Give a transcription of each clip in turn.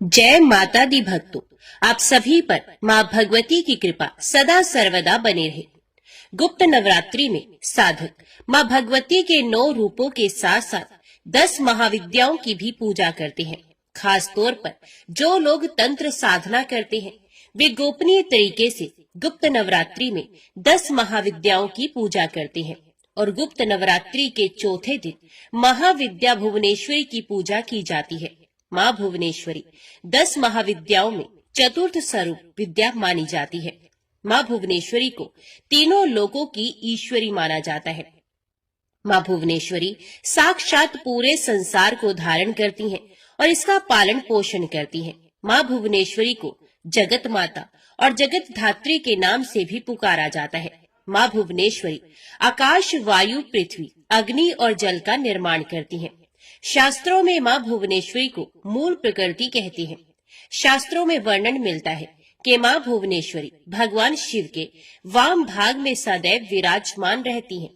जय माता दी भक्तों, आप सभी पर माँ भगवती की कृपा सदा सर्वदा बने रहे। गुप्त नवरात्रि में साधक माँ भगवती के 9 रूपों के साथ साथ 10 महाविद्याओं की भी पूजा करते हैं। खास तौर पर जो लोग तंत्र साधना करते हैं, वे गोपनीय तरीके से गुप्त नवरात्रि में 10 महाविद्याओं की पूजा करते हैं और गुप्त नवरात्रि के चौथे दिन महाविद्या भुवनेश्वरी की पूजा की जाती है। माँ भुवनेश्वरी 10 महाविद्याओं में चतुर्थ स्वरूप विद्या मानी जाती है। माँ भुवनेश्वरी को तीनों लोकों की ईश्वरी माना जाता है। माँ भुवनेश्वरी साक्षात पूरे संसार को धारण करती हैं और इसका पालन पोषण करती हैं। माँ भुवनेश्वरी को जगत माता और जगत धात्री के नाम से भी पुकारा जाता है। माँ भुवनेश्वरी आकाश, वायु, पृथ्वी, अग्नि और जल का निर्माण करती हैं। शास्त्रों में माँ भुवनेश्वरी को मूल प्रकृति कहते हैं। शास्त्रों में वर्णन मिलता है कि माँ भुवनेश्वरी भगवान शिव के वाम भाग में सदैव विराजमान रहती हैं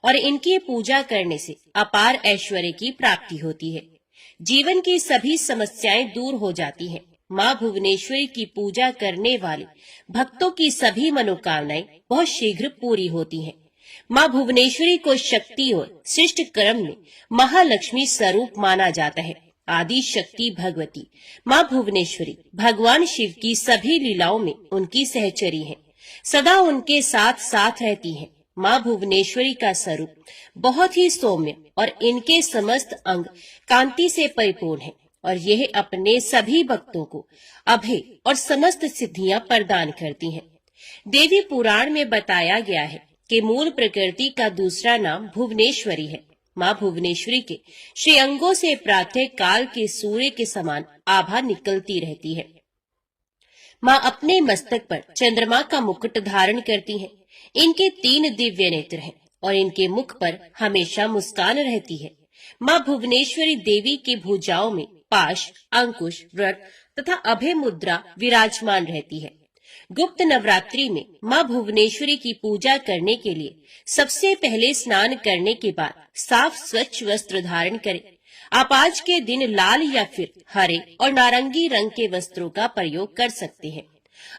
और इनकी पूजा करने से अपार ऐश्वर्य की प्राप्ति होती है। जीवन की सभी समस्याएं दूर हो जाती हैं। माँ भुवनेश्वरी की पूजा करने वाले भक्तों की सभी मनोकामनाएं बहुत शीघ्र पूरी होती हैं। माँ भुवनेश्वरी को शक्ति और सृष्टि कर्म में महालक्ष्मी स्वरूप माना जाता है। आदि शक्ति भगवती माँ भुवनेश्वरी भगवान शिव की सभी लीलाओं में उनकी सहचरी हैं, सदा उनके साथ साथ रहती हैं। माँ भुवनेश्वरी का स्वरूप बहुत ही सौम्य और इनके समस्त अंग कांति से परिपूर्ण है और यह अपने सभी भक्तों को अभय और समस्त सिद्धियां प्रदान करती हैं। देवी पुराण में बताया गया है कि मूल प्रकृति का दूसरा नाम भुवनेश्वरी है। माँ भुवनेश्वरी के श्रीअंगों से प्रातः काल के सूर्य के समान आभा निकलती रहती है। माँ अपने मस्तक पर चंद्रमा का मुकुट धारण करती हैं। इनके 3 दिव्य नेत्र हैं और इनके मुख पर हमेशा मुस्कान रहती है। माँ भुवनेश्वरी देवी की भुजाओं में पाश, अंकुश, व्रत तथा अभय मुद्रा विराजमान रहती है। गुप्त नवरात्रि में माँ भुवनेश्वरी की पूजा करने के लिए सबसे पहले स्नान करने के बाद साफ स्वच्छ वस्त्र धारण करें। आप आज के दिन लाल या फिर हरे और नारंगी रंग के वस्त्रों का प्रयोग कर सकते हैं।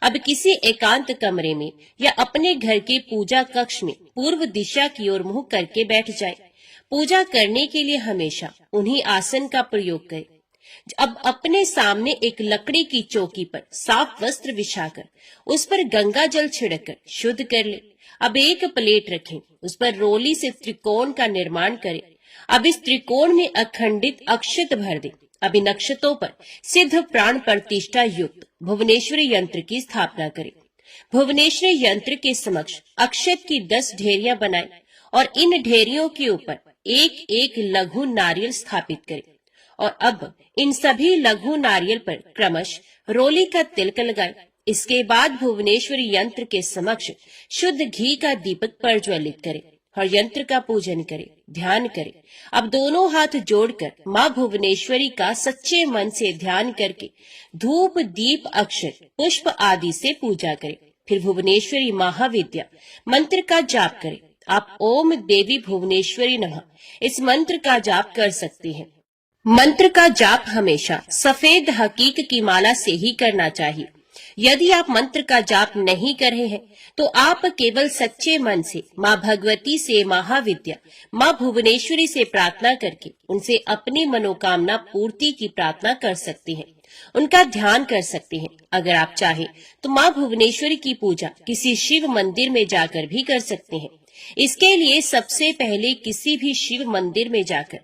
अब किसी एकांत कमरे में या अपने घर के पूजा कक्ष में पूर्व दिशा की ओर मुंह करके बैठ जाए। पूजा करने के लिए हमेशा उन्हीं आसन का प्रयोग करें। अब अपने सामने एक लकड़ी की चौकी पर साफ वस्त्र बिछाकर उस पर गंगा जल छिड़ककर शुद्ध कर ले। अब एक प्लेट रखें, उस पर रोली से त्रिकोण का निर्माण करें। अब इस त्रिकोण में अखंडित अक्षत भर दें। अब इन अक्षतों पर सिद्ध प्राण प्रतिष्ठा युक्त भुवनेश्वरी यंत्र की स्थापना करें। भुवनेश्वरी यंत्र के समक्ष अक्षत की 10 ढेरियां बनाएं और इन ढेरियों के ऊपर एक एक लघु नारियल स्थापित करें और अब इन सभी लघु नारियल पर क्रमशः रोली का तिलक लगाएं। इसके बाद भुवनेश्वरी यंत्र के समक्ष शुद्ध घी का दीपक प्रज्वलित करें और यंत्र का पूजन करें, ध्यान करें। अब दोनों हाथ जोड़कर माँ भुवनेश्वरी का सच्चे मन से ध्यान करके धूप, दीप, अक्षत, पुष्प आदि से पूजा करें। फिर भुवनेश्वरी महाविद्या मंत्र का जाप करें। आप ओम देवी भुवनेश्वरी नमः इस मंत्र का जाप कर सकते हैं। मंत्र का जाप हमेशा सफेद हकीक की माला से ही करना चाहिए। यदि आप मंत्र का जाप नहीं कर रहे हैं तो आप केवल सच्चे मन से माँ भगवती से महाविद्या माँ भुवनेश्वरी से प्रार्थना करके उनसे अपनी मनोकामना पूर्ति की प्रार्थना कर सकते हैं, उनका ध्यान कर सकते हैं। अगर आप चाहें तो माँ भुवनेश्वरी की पूजा किसी शिव मंदिर में जाकर भी कर सकते हैं। इसके लिए सबसे पहले किसी भी शिव मंदिर में जाकर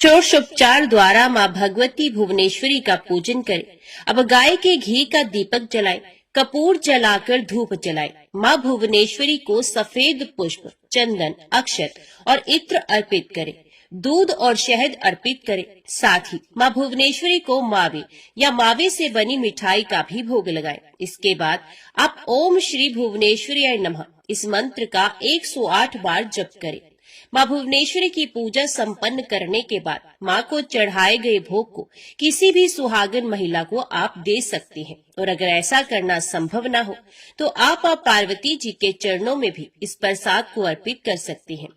षोडशोपचार द्वारा माँ भगवती भुवनेश्वरी का पूजन करें। अब गाय के घी का दीपक जलाएं, कपूर जलाकर धूप जलाएं। माँ भुवनेश्वरी को सफेद पुष्प, चंदन, अक्षत और इत्र अर्पित करें। दूध और शहद अर्पित करें। साथ ही माँ भुवनेश्वरी को मावे या मावे से बनी मिठाई का भी भोग लगाएं। इसके बाद आप ओम श्री भुवनेश्वरी नमः इस मंत्र का 108 बार जप करें। माँ भुवनेश्वरी की पूजा संपन्न करने के बाद माँ को चढ़ाए गए भोग को किसी भी सुहागन महिला को आप दे सकते हैं और अगर ऐसा करना संभव न हो तो आप पार्वती जी के चरणों में भी इस प्रसाद को अर्पित कर सकते हैं।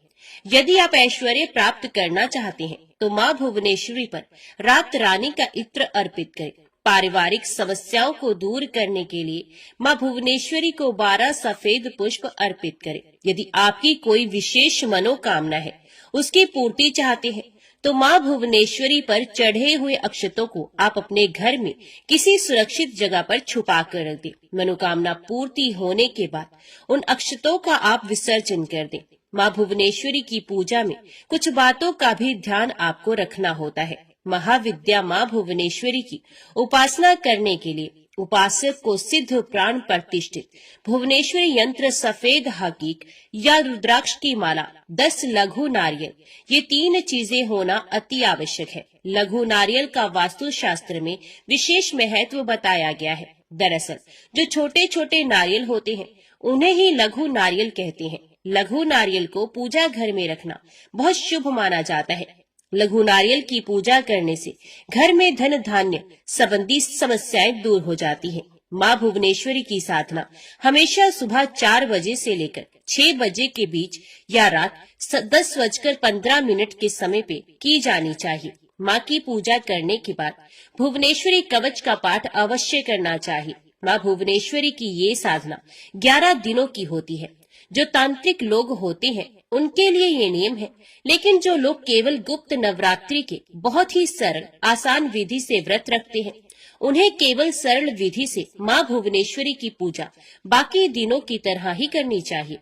यदि आप ऐश्वर्य प्राप्त करना चाहते हैं तो माँ भुवनेश्वरी पर रात रानी का इत्र अर्पित करें। पारिवारिक समस्याओं को दूर करने के लिए मां भुवनेश्वरी को 12 सफेद पुष्प अर्पित करें। यदि आपकी कोई विशेष मनोकामना है, उसकी पूर्ति चाहते हैं, तो मां भुवनेश्वरी पर चढ़े हुए अक्षतों को आप अपने घर में किसी सुरक्षित जगह पर छुपा कर रख दें। मनोकामना पूर्ति होने के बाद उन अक्षतों का आप विसर्जन कर दें। मां भुवनेश्वरी की पूजा में कुछ बातों का भी ध्यान आपको रखना होता है। महाविद्या मां भुवनेश्वरी की उपासना करने के लिए उपासक को सिद्ध प्राण प्रतिष्ठित भुवनेश्वरी यंत्र, सफेद हकीक या रुद्राक्ष की माला, 10 लघु नारियल, ये 3 चीजें होना अति आवश्यक है। लघु नारियल का वास्तु शास्त्र में विशेष महत्व बताया गया है। दरअसल जो छोटे छोटे नारियल होते हैं उन्हें ही लघु नारियल कहते हैं। लघु नारियल को पूजा घर में रखना बहुत शुभ माना जाता है। लघु नारियल की पूजा करने से घर में धन धान्य संबंधी समस्याएं दूर हो जाती हैं। मां भुवनेश्वरी की साधना हमेशा सुबह 4 बजे से लेकर 6 बजे के बीच या रात 10:15 के समय पे की जानी चाहिए। मां की पूजा करने के बाद भुवनेश्वरी कवच का पाठ अवश्य करना चाहिए। मां भुवनेश्वरी की ये साधना 11 दिनों की होती है। जो तांत्रिक लोग होते हैं उनके लिए ये नियम है, लेकिन जो लोग केवल गुप्त नवरात्रि के बहुत ही सरल आसान विधि से व्रत रखते हैं, उन्हें केवल सरल विधि से मां भुवनेश्वरी की पूजा बाकी दिनों की तरह ही करनी चाहिए।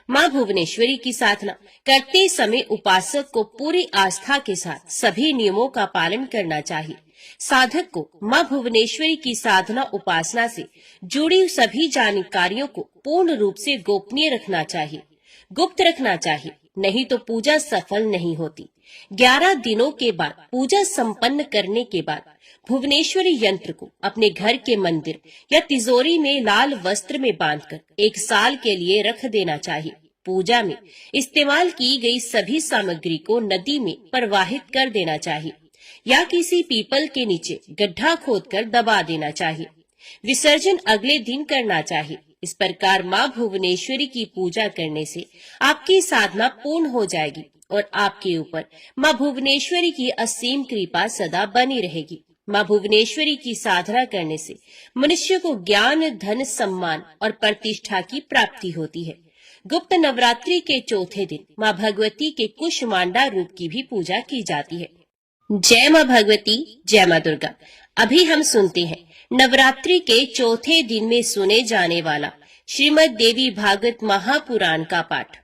मां भुवनेश्वरी की साधना करते समय उपासक को पूरी आस्था के साथ सभी नियमों का पालन करना चाहिए। साधक को मां भुवनेश्वरी की साधना उपासना से जुड़ी सभी जानकारियों को पूर्ण रूप से गोपनीय रखना चाहिए, गुप्त रखना चाहिए, नहीं तो पूजा सफल नहीं होती। 11 दिनों के बाद पूजा संपन्न करने के बाद भुवनेश्वरी यंत्र को अपने घर के मंदिर या तिजोरी में लाल वस्त्र में बांधकर 1 साल के लिए रख देना चाहिए। पूजा में इस्तेमाल की गई सभी सामग्री को नदी में प्रवाहित कर देना चाहिए या किसी पीपल के नीचे गड्ढा खोदकर दबा देना चाहिए। विसर्जन अगले दिन करना चाहिए। इस प्रकार मां भुवनेश्वरी की पूजा करने से आपकी साधना पूर्ण हो जाएगी और आपके ऊपर मां भुवनेश्वरी की असीम कृपा सदा बनी रहेगी। मां भुवनेश्वरी की साधना करने से मनुष्य को ज्ञान, धन, सम्मान और प्रतिष्ठा की प्राप्ति होती है। गुप्त नवरात्रि के चौथे दिन मां भगवती के कुष्मांडा रूप की भी पूजा की जाती है। जय मां भगवती, जय मां दुर्गा। अभी हम सुनते हैं नवरात्रि के चौथे दिन में सुने जाने वाला श्रीमद देवी भागवत महापुराण का पाठ।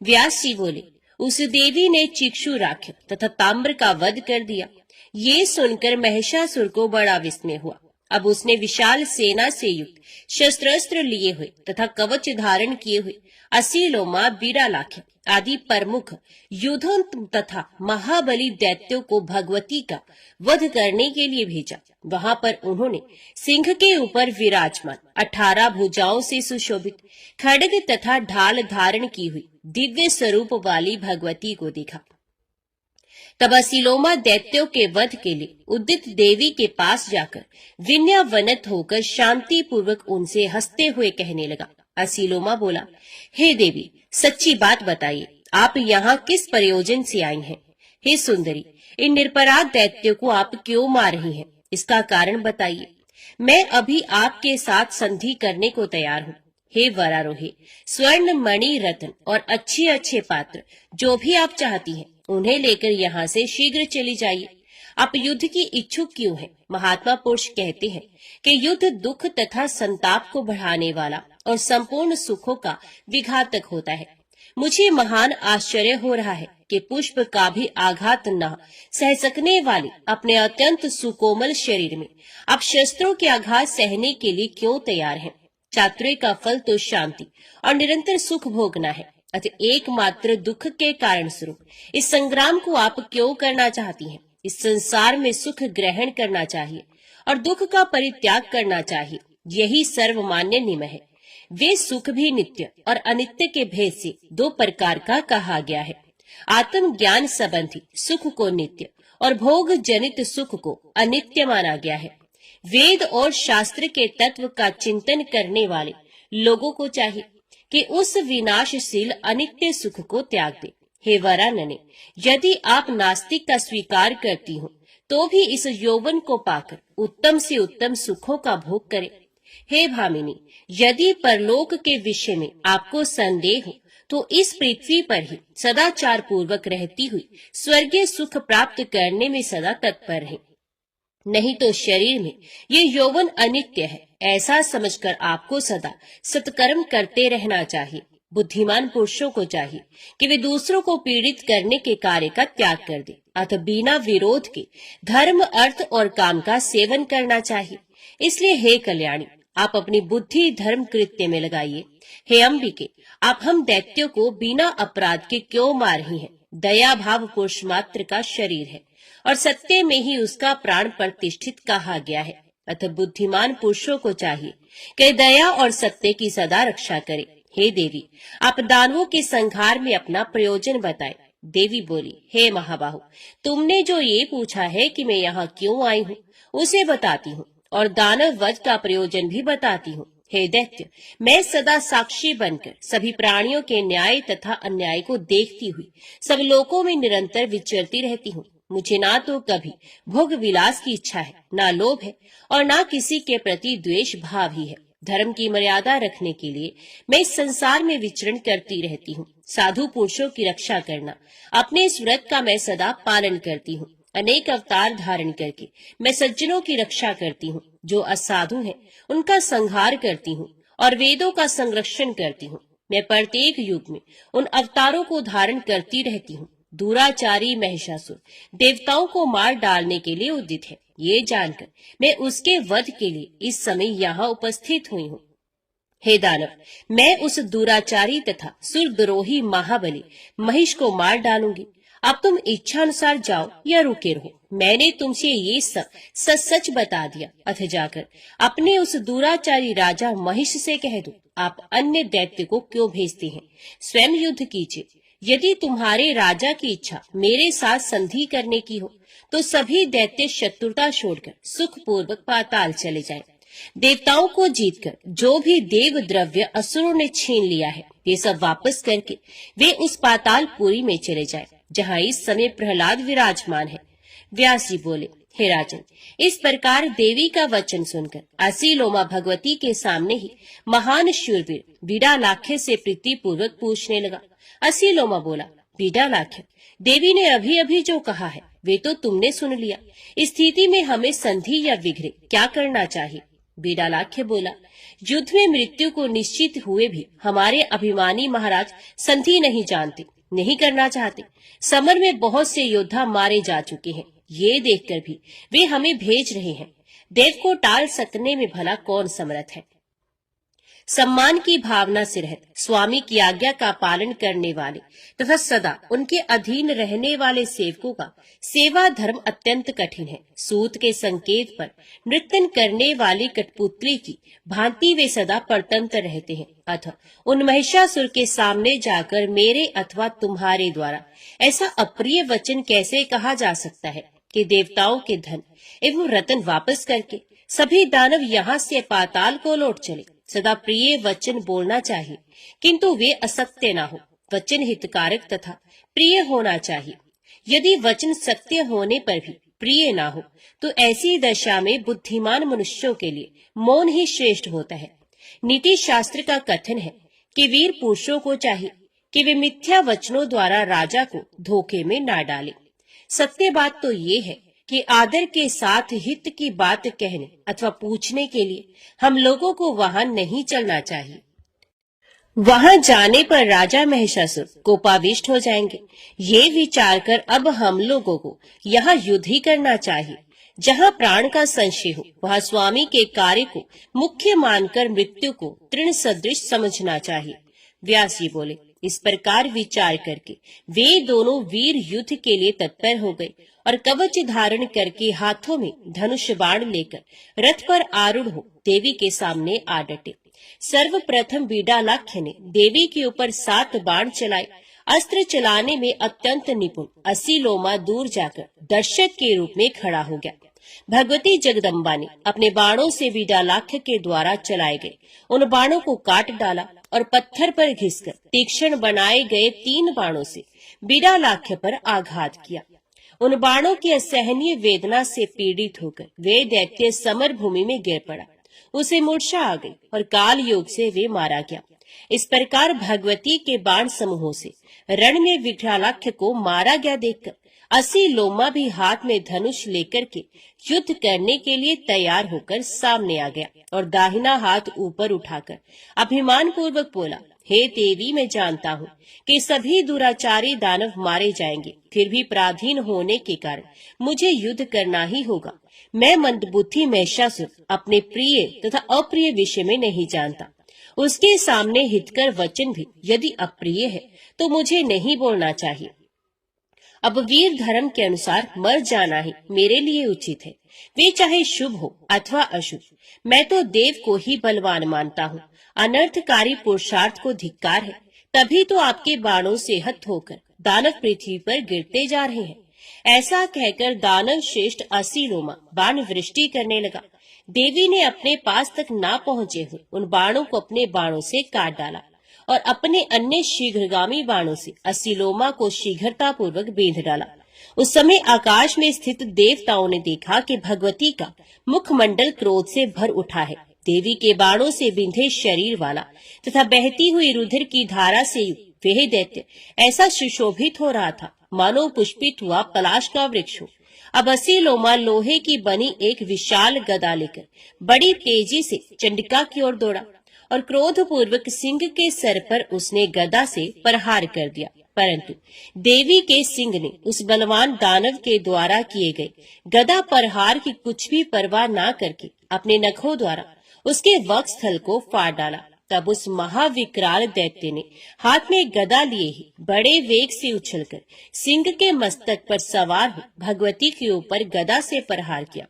व्यास जी बोले, उस देवी ने चिक्षु राख्य तथा ताम्र का वध कर दिया। ये सुनकर महिषासुर को बड़ा विस्मय हुआ। अब उसने विशाल सेना से युक्त शस्त्रास्त्र लिए हुए तथा कवच धारण किए हुए असीलोमा, बिरालाख्य आदि प्रमुख युद्धों तथा महाबली दैत्यों को भगवती का वध करने के लिए भेजा। वहां पर उन्होंने सिंह के ऊपर विराजमान 18 भुजाओं से सुशोभित खड्ग तथा ढाल धारण की हुई दिव्य स्वरूप वाली भगवती को देखा। तब असीलोमा दैत्यों के वध के लिए उदित देवी के पास जाकर विनयावनत होकर शांति पूर्वक उनसे हंसते हुए कहने लगा। असीलोमा बोला, हे देवी, सच्ची बात बताइए, आप यहाँ किस प्रयोजन से आई हैं? हे सुंदरी, इन निरपराध दैत्यों को आप क्यों मार रही हैं? इसका कारण बताइए। मैं अभी आपके साथ संधि करने को तैयार हूँ। हे वरारोहे, स्वर्ण, मणि, रत्न और अच्छे अच्छे पात्र जो भी आप चाहती हैं उन्हें लेकर यहाँ से शीघ्र चली जाइए। आप युद्ध की इच्छुक क्यों हैं? महात्मा पुरुष कहते हैं कि युद्ध दुख तथा संताप को बढ़ाने वाला और संपूर्ण सुखों का विघातक होता है। मुझे महान आश्चर्य हो रहा है कि पुष्प का भी आघात न सह सकने वाले अपने अत्यंत सुकोमल शरीर में आप शस्त्रों के आघात सहने के लिए क्यों तैयार हैं? चातुर्य का फल तो शांति और निरंतर सुख भोगना है, अतः एकमात्र दुख के कारण स्वरूप इस संग्राम को आप क्यों करना चाहती हैं? इस संसार में सुख ग्रहण करना चाहिए और दुख का परित्याग करना चाहिए, यही सर्वमान्य नियम है। वे सुख भी नित्य और अनित्य के भेद से 2 प्रकार का कहा गया है। आत्म ज्ञान संबंधी सुख को नित्य और भोग जनित सुख को अनित्य माना गया है। वेद और शास्त्र के तत्व का चिंतन करने वाले लोगों को चाहिए कि उस विनाशशील अनित्य सुख को त्याग दे। हे वरानने, यदि आप नास्तिक का स्वीकार करती हो तो भी इस यौवन को पाकर उत्तम से उत्तम सुखों का भोग करे। हे भामिनी, यदि परलोक के विषय में आपको संदेह हो तो इस पृथ्वी पर ही सदाचार पूर्वक रहती हुई स्वर्गीय सुख प्राप्त करने में सदा तत्पर रहें। नहीं तो शरीर में ये यौवन अनित्य है ऐसा समझकर आपको सदा सत्कर्म करते रहना चाहिए। बुद्धिमान पुरुषों को चाहिए कि वे दूसरों को पीड़ित करने के कार्य का त्याग कर दे, अतः बिना विरोध के धर्म, अर्थ और काम का सेवन करना चाहिए। इसलिए हे कल्याणी, आप अपनी बुद्धि धर्म कृत्य में लगाइए। हे अंबिके, आप हम दैत्यों को बिना अपराध के क्यों मार रही हैं? दया भाव पुरुष मात्र का शरीर है और सत्य में ही उसका प्राण प्रतिष्ठित कहा गया है। अतः बुद्धिमान पुरुषों को चाहिए कि दया और सत्य की सदा रक्षा करे। हे देवी, आप दानवों के संहार में अपना प्रयोजन बताएं। देवी बोली, हे महाबाहु, तुमने जो ये पूछा है कि मैं यहाँ क्यों आई हूँ उसे बताती हूँ और दानव वध का प्रयोजन भी बताती हूँ। हे दैत्य, मैं सदा साक्षी बनकर सभी प्राणियों के न्याय तथा अन्याय को देखती हुई सब लोकों में निरंतर विचरती रहती हूँ। मुझे ना तो कभी भोग विलास की इच्छा है, ना लोभ है और ना किसी के प्रति द्वेष भाव ही है। धर्म की मर्यादा रखने के लिए मैं इस संसार में विचरण करती रहती हूँ। साधु पुरुषों की रक्षा करना, अपने इस व्रत का मैं सदा पालन करती हूँ। अनेक अवतार धारण करके मैं सज्जनों की रक्षा करती हूँ। जो असाधु हैं उनका संहार करती हूँ और वेदों का संरक्षण करती हूँ। मैं प्रत्येक युग में उन अवतारों को धारण करती रहती हूँ। दुराचारी महिषासुर देवताओं को मार डालने के लिए उद्यत है, ये जानकर मैं उसके वध के लिए इस समय यहाँ उपस्थित हुई हूँ। हे दानव, मैं उस दुराचारी तथा सुरद्रोही महाबली महिष को मार डालूंगी। अब तुम इच्छा अनुसार जाओ या रुके रहो। मैंने तुमसे ये सब सच सच बता दिया। अथ जाकर अपने उस दुराचारी राजा महिष से कह दो, आप अन्य दैत्य को क्यों भेजते हैं? स्वयं युद्ध कीजिए। यदि तुम्हारे राजा की इच्छा मेरे साथ संधि करने की हो तो सभी दैत्य शत्रुता छोड़कर सुख पूर्वक पाताल चले जाएं। देवताओं को जीतकर जो भी देव द्रव्य असुरों ने छीन लिया है ये सब वापस करके वे उस पातालपुरी में चले जाएं, जहाँ इस समय प्रहलाद विराजमान है। व्यास जी बोले, हे राजन, इस प्रकार देवी का वचन सुनकर असीलोमा भगवती के सामने ही महान शूरवीर बीडालाख्य से प्रीति पूर्वक पूछने लगा। असीलोमा बोला, बीडालाख्य, देवी ने अभी अभी जो कहा है वे तो तुमने सुन लिया। इस स्थिति में हमें संधि या विग्रह क्या करना चाहिए? बीडालाख्य बोला, युद्ध में मृत्यु को निश्चित हुए भी हमारे अभिमानी महाराज संधि नहीं जानते, नहीं करना चाहते। समर में बहुत से योद्धा मारे जा चुके हैं, ये देखकर भी वे हमें भेज रहे हैं। देव को टाल सकने में भला कौन समर्थ है? सम्मान की भावना से रहत स्वामी की आज्ञा का पालन करने वाले तथा सदा उनके अधीन रहने वाले सेवकों का सेवा धर्म अत्यंत कठिन है। सूत के संकेत पर नृत्य करने वाली कठपुतली की भांति वे सदा परतंत्र रहते हैं। अतः उन महिषासुर के सामने जाकर मेरे अथवा तुम्हारे द्वारा ऐसा अप्रिय वचन कैसे कहा जा सकता है कि देवताओं के धन एवं रतन वापस करके सभी दानव यहाँ से पाताल को लौट चले। सदा प्रिय वचन बोलना चाहिए, किंतु वे असत्य ना हो। वचन हितकारक तथा प्रिय होना चाहिए। यदि वचन सत्य होने पर भी प्रिय ना हो तो ऐसी दशा में बुद्धिमान मनुष्यों के लिए मौन ही श्रेष्ठ होता है। नीति शास्त्र का कथन है कि वीर पुरुषों को चाहिए कि वे मिथ्या वचनों द्वारा राजा को धोखे में ना डालें। सत्य बात तो ये है कि आदर के साथ हित की बात कहने अथवा पूछने के लिए हम लोगों को वहां नहीं चलना चाहिए। वहां जाने पर राजा महिषासुर कोपाविष्ट हो जाएंगे। ये विचार कर अब हम लोगों को यहाँ युद्ध ही करना चाहिए। जहाँ प्राण का संशय हो वहाँ स्वामी के कार्य को मुख्य मानकर मृत्यु को तृण सदृश समझना चाहिए। व्यास जी बोले, इस प्रकार विचार करके वे दोनों वीर युद्ध के लिए तत्पर हो गए और कवच धारण करके हाथों में धनुष बाण लेकर रथ पर आरूढ़ हो देवी के सामने आ डटे। सर्वप्रथम बीडालाख्य ने देवी के ऊपर 7 बाण चलाए। अस्त्र चलाने में अत्यंत निपुण असीलोमा दूर जाकर दर्शक के रूप में खड़ा हो गया। भगवती जगदम्बा ने अपने बाणों से बीडालाख्य के द्वारा चलाए गए उन बाणों को काट डाला और पत्थर पर घिसकर तीक्ष्ण बनाए गए 3 बाणों से बीडालाख्य पर आघात किया। उन बाणों की असहनीय वेदना से पीड़ित होकर वे दैत्य समर भूमि में गिर पड़ा। उसे मूर्छा आ गई और काल योग से वे मारा गया। इस प्रकार भगवती के बाण समूहों से रण में विकरालाख्य को मारा गया देखकर असी लोमा भी हाथ में धनुष लेकर के युद्ध करने के लिए तैयार होकर सामने आ गया और दाहिना हाथ ऊपर उठाकर अभिमान पूर्वक बोला, हे देवी, मैं जानता हूँ कि सभी दुराचारी दानव मारे जाएंगे, फिर भी पराधीन होने के कारण मुझे युद्ध करना ही होगा। मैं मंदबुद्धि महिषासुर अपने प्रिय तथा अप्रिय विषय में नहीं जानता। उसके सामने हितकर वचन भी यदि अप्रिय है तो मुझे नहीं बोलना चाहिए। अब वीर धर्म के अनुसार मर जाना ही मेरे लिए उचित है, वे चाहे शुभ हो अथवा अशुभ। मैं तो देव को ही बलवान मानता हूँ। अनर्थकारी पुरुषार्थ को धिक्कार है, तभी तो आपके बाणों से हत होकर दानव पृथ्वी पर गिरते जा रहे हैं। ऐसा कहकर दानव श्रेष्ठ असीलोमा बाण वृष्टि करने लगा। देवी ने अपने पास तक ना पहुंचे हुए उन बाणों को अपने बाणों से काट डाला और अपने अन्य शीघ्रगामी बाणों से असीलोमा को शीघ्रता पूर्वक बेंध डाला। उस समय आकाश में स्थित देवताओं ने देखा कि भगवती का मुखमंडल क्रोध से भर उठा है। देवी के बाणों से बिंधे शरीर वाला तथा बहती हुई रुधिर की धारा से युक्त वह दैत्य ऐसा सुशोभित हो रहा था मानो पुष्पित हुआ पलाश का वृक्ष हो। अब असीलोमा लोहे की बनी एक विशाल गदा लेकर बड़ी तेजी से चंडिका की ओर दौड़ा और क्रोधपूर्वक सिंह के सर पर उसने गदा से प्रहार कर दिया। परंतु देवी के सिंह ने उस बलवान दानव के द्वारा किए गए गदा प्रहार की कुछ भी परवाह न करके अपने नखों द्वारा उसके वक्षस्थल को फाड़ डाला। तब उस महाविकराल दैत्य ने हाथ में गदा लिए ही बड़े वेग से उछलकर सिंह के मस्तक पर सवार हो भगवती के ऊपर गदा से प्रहार किया।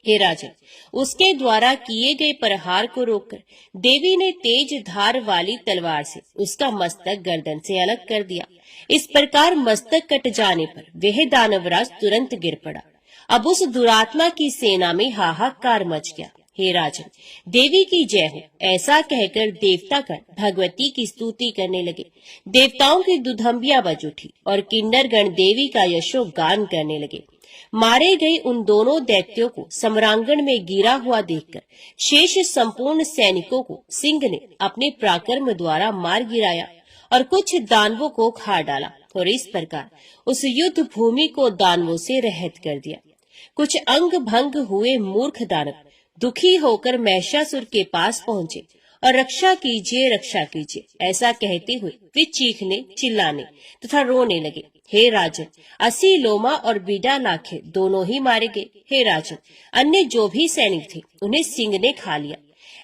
हे राजन, उसके द्वारा किए गए प्रहार को रोककर देवी ने तेज धार वाली तलवार से उसका मस्तक गर्दन से अलग कर दिया। इस प्रकार मस्तक कट जाने पर वह दानवराज तुरंत गिर पड़ा। अब उस दुरात्मा की सेना में हाहाकार मच गया। हे राजन, देवी की जय हो, ऐसा कहकर देवतागण भगवती की स्तुति करने लगे। देवताओं की दुधंबिया बज उठी और किन्नरगण देवी का यशो गान करने लगे। मारे गए उन दोनों दैत्यों को सम्रांगण में गिरा हुआ देखकर शेष संपूर्ण सैनिकों को सिंह ने अपने पराक्रम द्वारा मार गिराया और कुछ दानवों को खा डाला और इस प्रकार उस युद्ध भूमि को दानवों से रहित कर दिया। कुछ अंग भंग हुए मूर्ख दानव दुखी होकर महिषासुर के पास पहुंचे और रक्षा कीजिए ऐसा कहते हुए वे चीखने चिल्लाने तथा रोने लगे। हे राजन, असीलोमा और बिडालाखे दोनों ही मारे गए। हे राजन, अन्य जो भी सैनिक थे उन्हें सिंह ने खा लिया।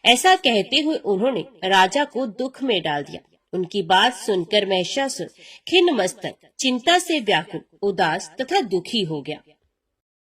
ऐसा कहते हुए उन्होंने राजा को दुख में डाल दिया। उनकी बात सुनकर महिषासुर खिन्न मस्तक, चिंता से व्याकुल, उदास तथा दुखी हो गया।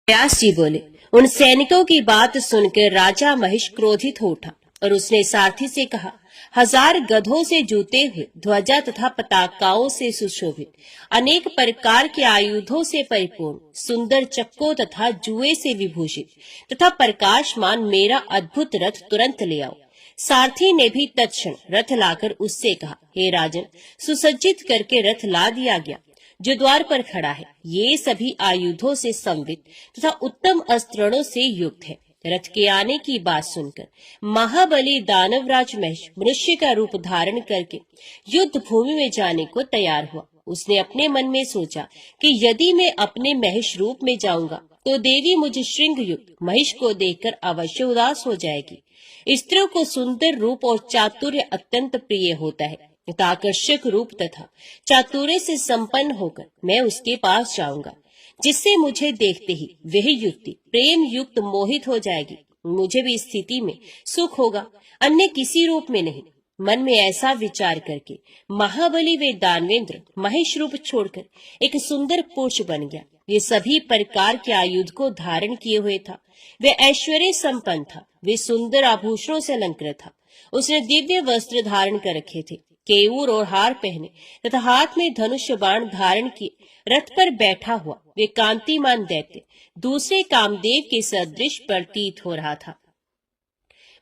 व्यास जी बोले, उन सैनिकों की बात सुनकर राजा महिष क्रोधित हो उठा और उसने सारथी से कहा, 1000 गधों से जूते हुए, ध्वजा तथा पताकाओं से सुशोभित, अनेक प्रकार के आयुधों से परिपूर्ण, सुंदर चक्कों तथा जुए से विभूषित तथा प्रकाशमान मेरा अद्भुत रथ तुरंत ले आओ। सारथी ने भी तत्क्षण रथ लाकर उससे कहा, हे राजन, सुसज्जित करके रथ ला दिया गया जो द्वार पर खड़ा है। ये सभी आयुधों से संवित तथा उत्तम अस्त्रों से युक्त है। रथ के आने की बात सुनकर महाबली दानवराज महिष मनुष्य का रूप धारण करके युद्ध भूमि में जाने को तैयार हुआ। उसने अपने मन में सोचा कि यदि मैं अपने महिष रूप में जाऊंगा तो देवी मुझे श्रृंग युक्त महिष को देखकर अवश्य उदास हो जाएगी। स्त्रियों को सुंदर रूप और चातुर्य अत्यंत प्रिय होता है। आकर्षक रूप तथा चातुर्य से संपन्न होकर मैं उसके पास जाऊंगा, जिससे मुझे देखते ही वह युक्ति प्रेम युक्त मोहित हो जाएगी। मुझे भी स्थिति में सुख होगा, अन्य किसी रूप में नहीं। मन में ऐसा विचार करके महाबली वे दानवेंद्र महिष रूप छोड़कर एक सुंदर पुरुष बन गया। ये सभी प्रकार के आयुध को धारण किए हुए था। वे ऐश्वर्य संपन्न था। वे सुंदर आभूषणों से अलंकृत था। उसने दिव्य वस्त्र धारण कर रखे थे, केयूर और हार पहने तथा हाथ में धनुष बाण धारण किए रथ पर बैठा हुआ वे कांतिमान दैत्य दूसरे कामदेव के सदृश प्रतीत हो रहा था।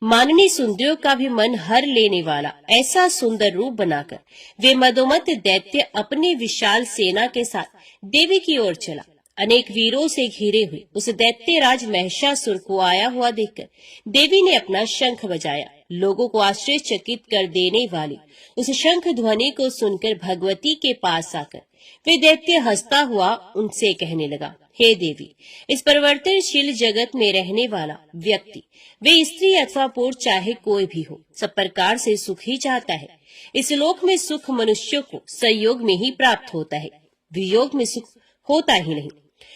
माननी सुंदरियों का भी मन हर लेने वाला ऐसा सुंदर रूप बनाकर वे मदोमत दैत्य अपनी विशाल सेना के साथ देवी की ओर चला। अनेक वीरों से घिरे हुए उस दैत्यराज महिषासुर को आया हुआ देखकर देवी ने अपना शंख बजाया। लोगों को आश्चर्यचकित कर देने वाली उस शंख ध्वनि को सुनकर भगवती के पास आकर वे दैत्य हंसता हुआ उनसे कहने लगा, हे देवी, इस परिवर्तनशील जगत में रहने वाला व्यक्ति, वे स्त्री अथवा पुरुष चाहे कोई भी हो, सब प्रकार से सुख ही चाहता है। इस लोक में सुख मनुष्यों को संयोग में ही प्राप्त होता है, वियोग में सुख होता ही नहीं।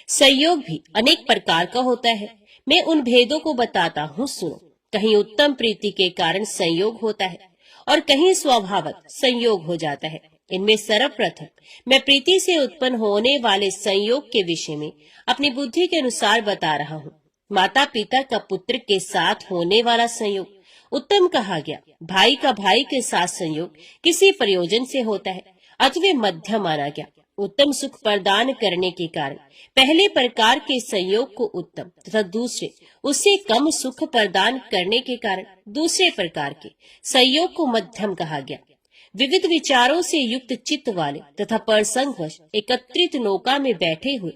संयोग भी अनेक प्रकार का होता है। मैं उन भेदों को बताता हूँ, सुनो। कहीं उत्तम प्रीति के कारण संयोग होता है और कहीं स्वभावत संयोग हो जाता है। इनमें सर्वप्रथम मैं प्रीति से उत्पन्न होने वाले संयोग के विषय में अपनी बुद्धि के अनुसार बता रहा हूँ। माता पिता का पुत्र के साथ होने वाला संयोग उत्तम कहा गया। भाई का भाई के साथ संयोग किसी प्रयोजन से होता है, अथवा मध्यम माना गया। उत्तम सुख प्रदान करने के कारण पहले प्रकार के संयोग को उत्तम तथा दूसरे उससे कम सुख प्रदान करने के कारण दूसरे प्रकार के संयोग को मध्यम कहा गया। विविध विचारों से युक्त चित्त वाले तथा प्रसंगवश एकत्रित नौका में बैठे हुए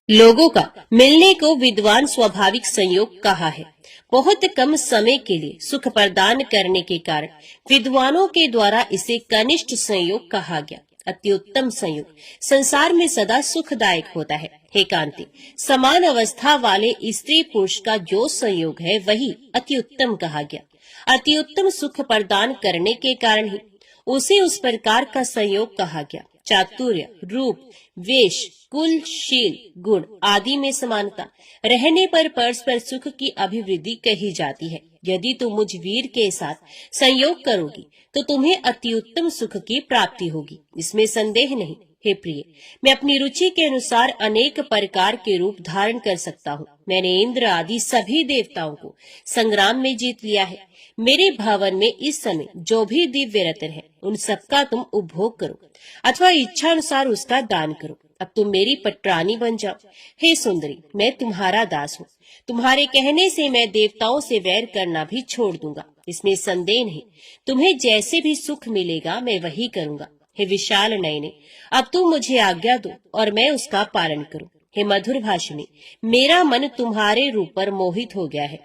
लोगों का मिलने को विद्वान स्वाभाविक संयोग कहा है। बहुत कम समय के लिए सुख प्रदान करने के कारण विद्वानों के द्वारा इसे कनिष्ठ संयोग कहा गया। अति उत्तम संयोग संसार में सदा सुखदायक होता है। हे कांति, समान अवस्था वाले स्त्री पुरुष का जो संयोग है वही अति उत्तम कहा गया। अति उत्तम सुख प्रदान करने के कारण ही उसे उस प्रकार का संयोग कहा गया। चातुर्य, रूप, वेश, कुल, शील, गुण आदि में समानता रहने पर परस्पर सुख की अभिवृद्धि कही जाती है। यदि तुम मुझ वीर के साथ संयोग करोगी तो तुम्हें अति उत्तम सुख की प्राप्ति होगी, इसमें संदेह नहीं। हे प्रिय, मैं अपनी रुचि के अनुसार अनेक प्रकार के रूप धारण कर सकता हूँ। मैंने इंद्र आदि सभी देवताओं को संग्राम में जीत लिया है। मेरे भवन में इस समय जो भी दिव्य रत्न है उन सबका तुम उपभोग करो अथवा इच्छा अनुसार उसका दान करो। अब तुम मेरी पटरानी बन जाओ। हे सुंदरी, मैं तुम्हारा दास हूँ। तुम्हारे कहने से मैं देवताओं से वैर करना भी छोड़ दूंगा, इसमें संदेह नहीं। तुम्हें जैसे भी सुख मिलेगा मैं वही करूंगा। हे विशाल नयने, अब तुम मुझे आज्ञा दो और मैं उसका पालन करूं। हे मधुर भाषिणी, मेरा मन तुम्हारे रूप पर मोहित हो गया है।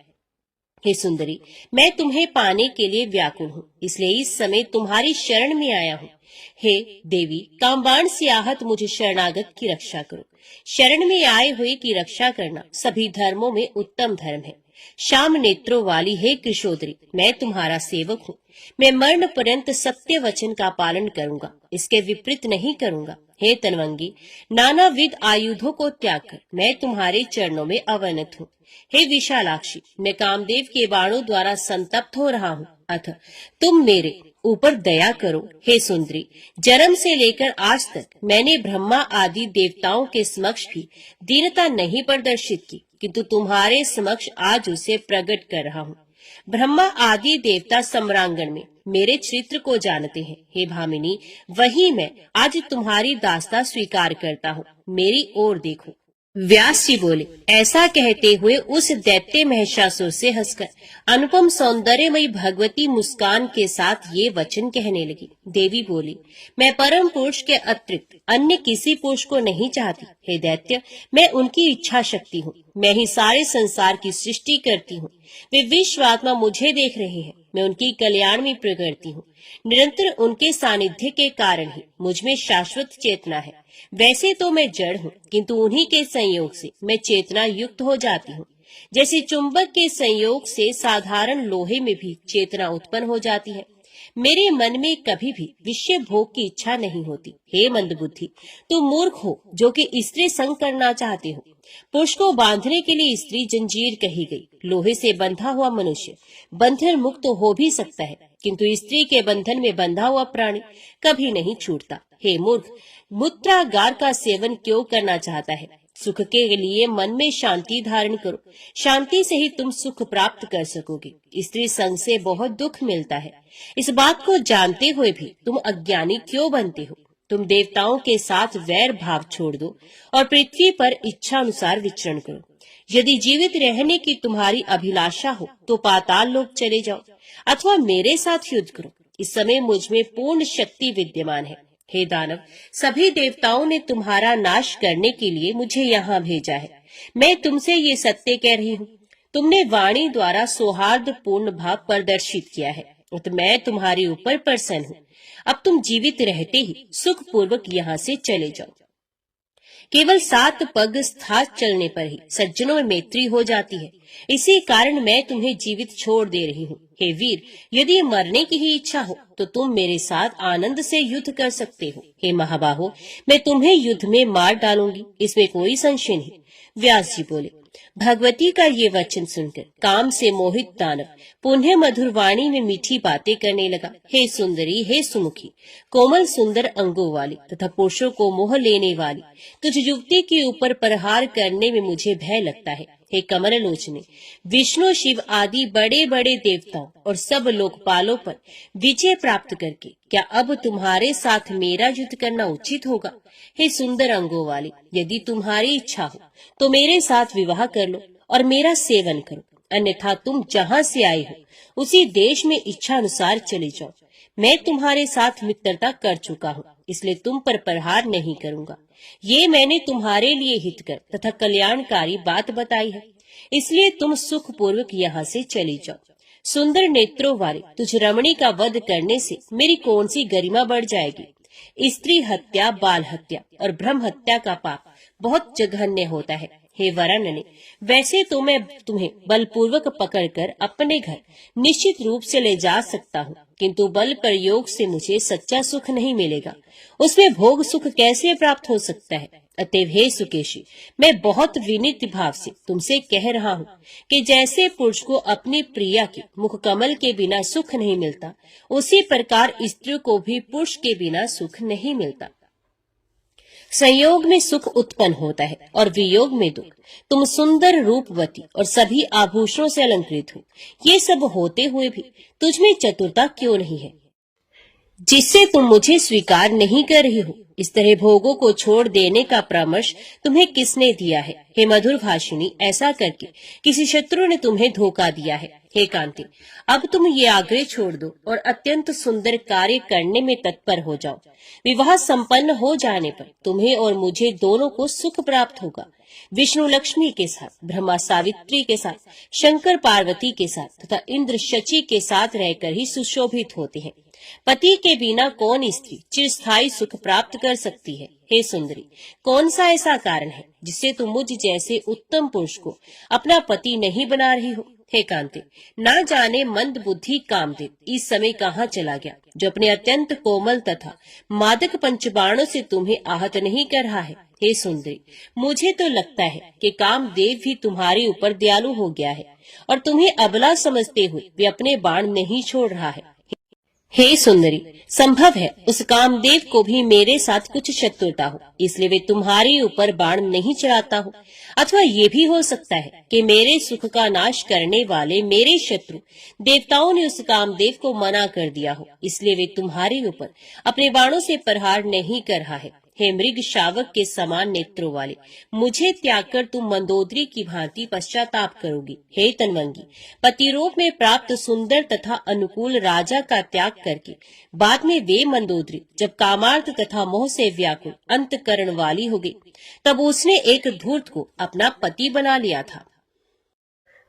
हे सुंदरी, मैं तुम्हें पाने के लिए व्याकुल हूँ, इसलिए इस समय तुम्हारी शरण में आया हूँ। हे देवी, कामबाण से आहत मुझे शरणागत की रक्षा करो। शरण में आए हुए की रक्षा करना सभी धर्मों में उत्तम धर्म है। श्याम नेत्रों वाली हे कृशोदरी, मैं तुम्हारा सेवक हूँ। मैं मरण पर्यंत सत्य वचन का पालन करूंगा, इसके विपरीत नहीं करूंगा। हे तनवंगी, नानाविध आयुधों को त्याग कर मैं तुम्हारे चरणों में अवनत हूँ। हे विशालाक्षी, मैं कामदेव के बाणों द्वारा संतप्त हो रहा हूँ, अतः तुम मेरे ऊपर दया करो। हे सुंदरी, जन्म से लेकर आज तक मैंने ब्रह्मा आदि देवताओं के समक्ष भी दीनता नहीं प्रदर्शित की, किंतु तुम्हारे समक्ष आज उसे प्रकट कर रहा हूँ। ब्रह्मा आदि देवता सम्रांगण में मेरे चरित्र को जानते हैं। हे भामिनी, वही मैं आज तुम्हारी दास्ता स्वीकार करता हूँ। मेरी ओर देखो। व्यास जी बोले। ऐसा कहते हुए उस दैत्य महिषासुर से हंसकर अनुपम सौंदर्यमयी भगवती मुस्कान के साथ ये वचन कहने लगी। देवी बोली, मैं परम पुरुष के अतिरिक्त अन्य किसी पुरुष को नहीं चाहती। हे दैत्य, मैं उनकी इच्छा शक्ति हूँ। मैं ही सारे संसार की सृष्टि करती हूँ। वे विश्वात्मा मुझे देख रहे हैं। मैं उनकी कल्याण में प्रकटती हूँ। निरंतर उनके सानिध्य के कारण ही मुझ में शाश्वत चेतना है। वैसे तो मैं जड़ हूँ, किंतु उन्हीं के संयोग से मैं चेतना युक्त हो जाती हूँ। जैसे चुंबक के संयोग से साधारण लोहे में भी चेतना उत्पन्न हो जाती है, मेरे मन में कभी भी विषय भोग की इच्छा नहीं होती। हे मंदबुद्धि, तुम मूर्ख हो जो कि स्त्री संग करना चाहते हो। पुरुष को बांधने के लिए स्त्री जंजीर कही गई। लोहे से बंधा हुआ मनुष्य बंधन मुक्त हो भी सकता है, किंतु स्त्री के बंधन में बंधा हुआ प्राणी कभी नहीं छूटता। हे मूर्ख, मूत्रागार का सेवन क्यों करना चाहता है? सुख के लिए मन में शांति धारण करो। शांति से ही तुम सुख प्राप्त कर सकोगे। स्त्री संग से बहुत दुख मिलता है। इस बात को जानते हुए भी तुम अज्ञानी क्यों बनते हो? तुम देवताओं के साथ वैर भाव छोड़ दो और पृथ्वी पर इच्छा अनुसार विचरण करो। यदि जीवित रहने की तुम्हारी अभिलाषा हो तो पाताल लोक चले जाओ अथवा मेरे साथ युद्ध करो। इस समय मुझ में पूर्ण शक्ति विद्यमान है। हे दानव, सभी देवताओं ने तुम्हारा नाश करने के लिए मुझे यहाँ भेजा है। मैं तुमसे ये सत्य कह रही हूँ। तुमने वाणी द्वारा सौहार्दपूर्ण भाव प्रदर्शित किया है, तो मैं तुम्हारे ऊपर प्रसन्न हूँ। अब तुम जीवित रहते ही सुखपूर्वक यहाँ से चले जाओ। केवल 7 पग साथ चलने पर ही सज्जनों में मैत्री हो जाती है। इसी कारण मैं तुम्हें जीवित छोड़ दे रही हूँ। हे वीर, यदि मरने की ही इच्छा हो तो तुम मेरे साथ आनंद से युद्ध कर सकते हो। हे महाबाहो, मैं तुम्हें युद्ध में मार डालूंगी, इसमें कोई संशय नहीं। व्यास जी बोले, भगवती का ये वचन सुनकर काम से मोहित दानव पुनः मधुर वाणी में मीठी बातें करने लगा। हे सुंदरी, हे सुमुखी, कोमल सुंदर अंगों वाली तथा पुरुषों को मोह लेने वाली, तुझ युवती के ऊपर प्रहार करने में मुझे भय लगता है। हे कमल लोचने, विष्णु शिव आदि बड़े बड़े देवताओं और सब लोकपालों पर विजय प्राप्त करके क्या अब तुम्हारे साथ मेरा युद्ध करना उचित होगा? हे सुंदर अंगों वाली, यदि तुम्हारी इच्छा हो तो मेरे साथ विवाह कर लो और मेरा सेवन करो, अन्यथा तुम जहाँ से आए हो उसी देश में इच्छा अनुसार चले जाओ। मैं तुम्हारे साथ मित्रता कर चुका हूँ, इसलिए तुम पर प्रहार नहीं करूंगा। ये मैंने तुम्हारे लिए हितकर तथा कल्याणकारी बात बताई है, इसलिए तुम सुखपूर्वक यहाँ से चले जाओ। सुंदर नेत्रों वाले तुझ रमणी का वध करने से मेरी कौन सी गरिमा बढ़ जाएगी? स्त्री हत्या, बाल हत्या और ब्रह्म हत्या का पाप बहुत जघन्य होता है। हे वरानने, वैसे तो मैं तुम्हें बलपूर्वक पकड़कर अपने घर निश्चित रूप से ले जा सकता हूँ, किंतु बल प्रयोग से मुझे सच्चा सुख नहीं मिलेगा। उसमें भोग सुख कैसे प्राप्त हो सकता है? अतएव हे सुकेशी, मैं बहुत विनीत भाव से तुमसे कह रहा हूँ कि जैसे पुरुष को अपनी प्रिया के मुख कमल के बिना सुख नहीं मिलता, उसी प्रकार स्त्री को भी पुरुष के बिना सुख नहीं मिलता। संयोग में सुख उत्पन्न होता है और वियोग में दुख। तुम सुंदर, रूपवती और सभी आभूषणों से अलंकृत हो, ये सब होते हुए भी तुझमें चतुरता क्यों नहीं है, जिससे तुम मुझे स्वीकार नहीं कर रही हो? इस तरह भोगों को छोड़ देने का परामर्श तुम्हें किसने दिया है? हे मधुर भाषिणी, ऐसा करके किसी शत्रु ने तुम्हें धोखा दिया है। हे कांति, अब तुम ये आग्रह छोड़ दो और अत्यंत सुंदर कार्य करने में तत्पर हो जाओ। विवाह संपन्न हो जाने पर तुम्हें और मुझे दोनों को सुख प्राप्त होगा। विष्णु लक्ष्मी के साथ, ब्रह्मा सावित्री के साथ, शंकर पार्वती के साथ तथा इंद्र शची के साथ रहकर ही सुशोभित होते हैं। पति के बिना कौन स्त्री चिरस्थायी सुख प्राप्त कर सकती है? हे सुंदरी, कौन सा ऐसा कारण है जिससे तुम मुझ जैसे उत्तम पुरुष को अपना पति नहीं बना रही हो? हे कांते, ना जाने मंद बुद्धि कामदेव इस समय कहाँ चला गया, जो अपने अत्यंत कोमल तथा मादक पंचबाणों से तुम्हें आहत नहीं कर रहा है। हे सुंदरी, मुझे तो लगता है कि कामदेव भी तुम्हारे ऊपर दयालु हो गया है और तुम्हें अबला समझते हुए वे अपने बाण नहीं छोड़ रहा है। हे सुंदरी, संभव है उस कामदेव को भी मेरे साथ कुछ शत्रुता हो, इसलिए वे तुम्हारे ऊपर बाण नहीं चढ़ाता हो। अथवा ये भी हो सकता है कि मेरे सुख का नाश करने वाले मेरे शत्रु देवताओं ने उस कामदेव को मना कर दिया हो, इसलिए वे तुम्हारे ऊपर अपने बाणों से प्रहार नहीं कर रहा है। हे मृग शावक के समान नेत्रों वाले, मुझे त्याग कर तुम मंदोदरी की भांति पश्चाताप करोगी। हे तन्वंगी, पतिरूप में प्राप्त सुंदर तथा अनुकूल राजा का त्याग करके बाद में वे मंदोदरी जब कामार्थ तथा मोह से व्याकुल अंतकरण वाली हो गई, तब उसने एक धूर्त को अपना पति बना लिया था।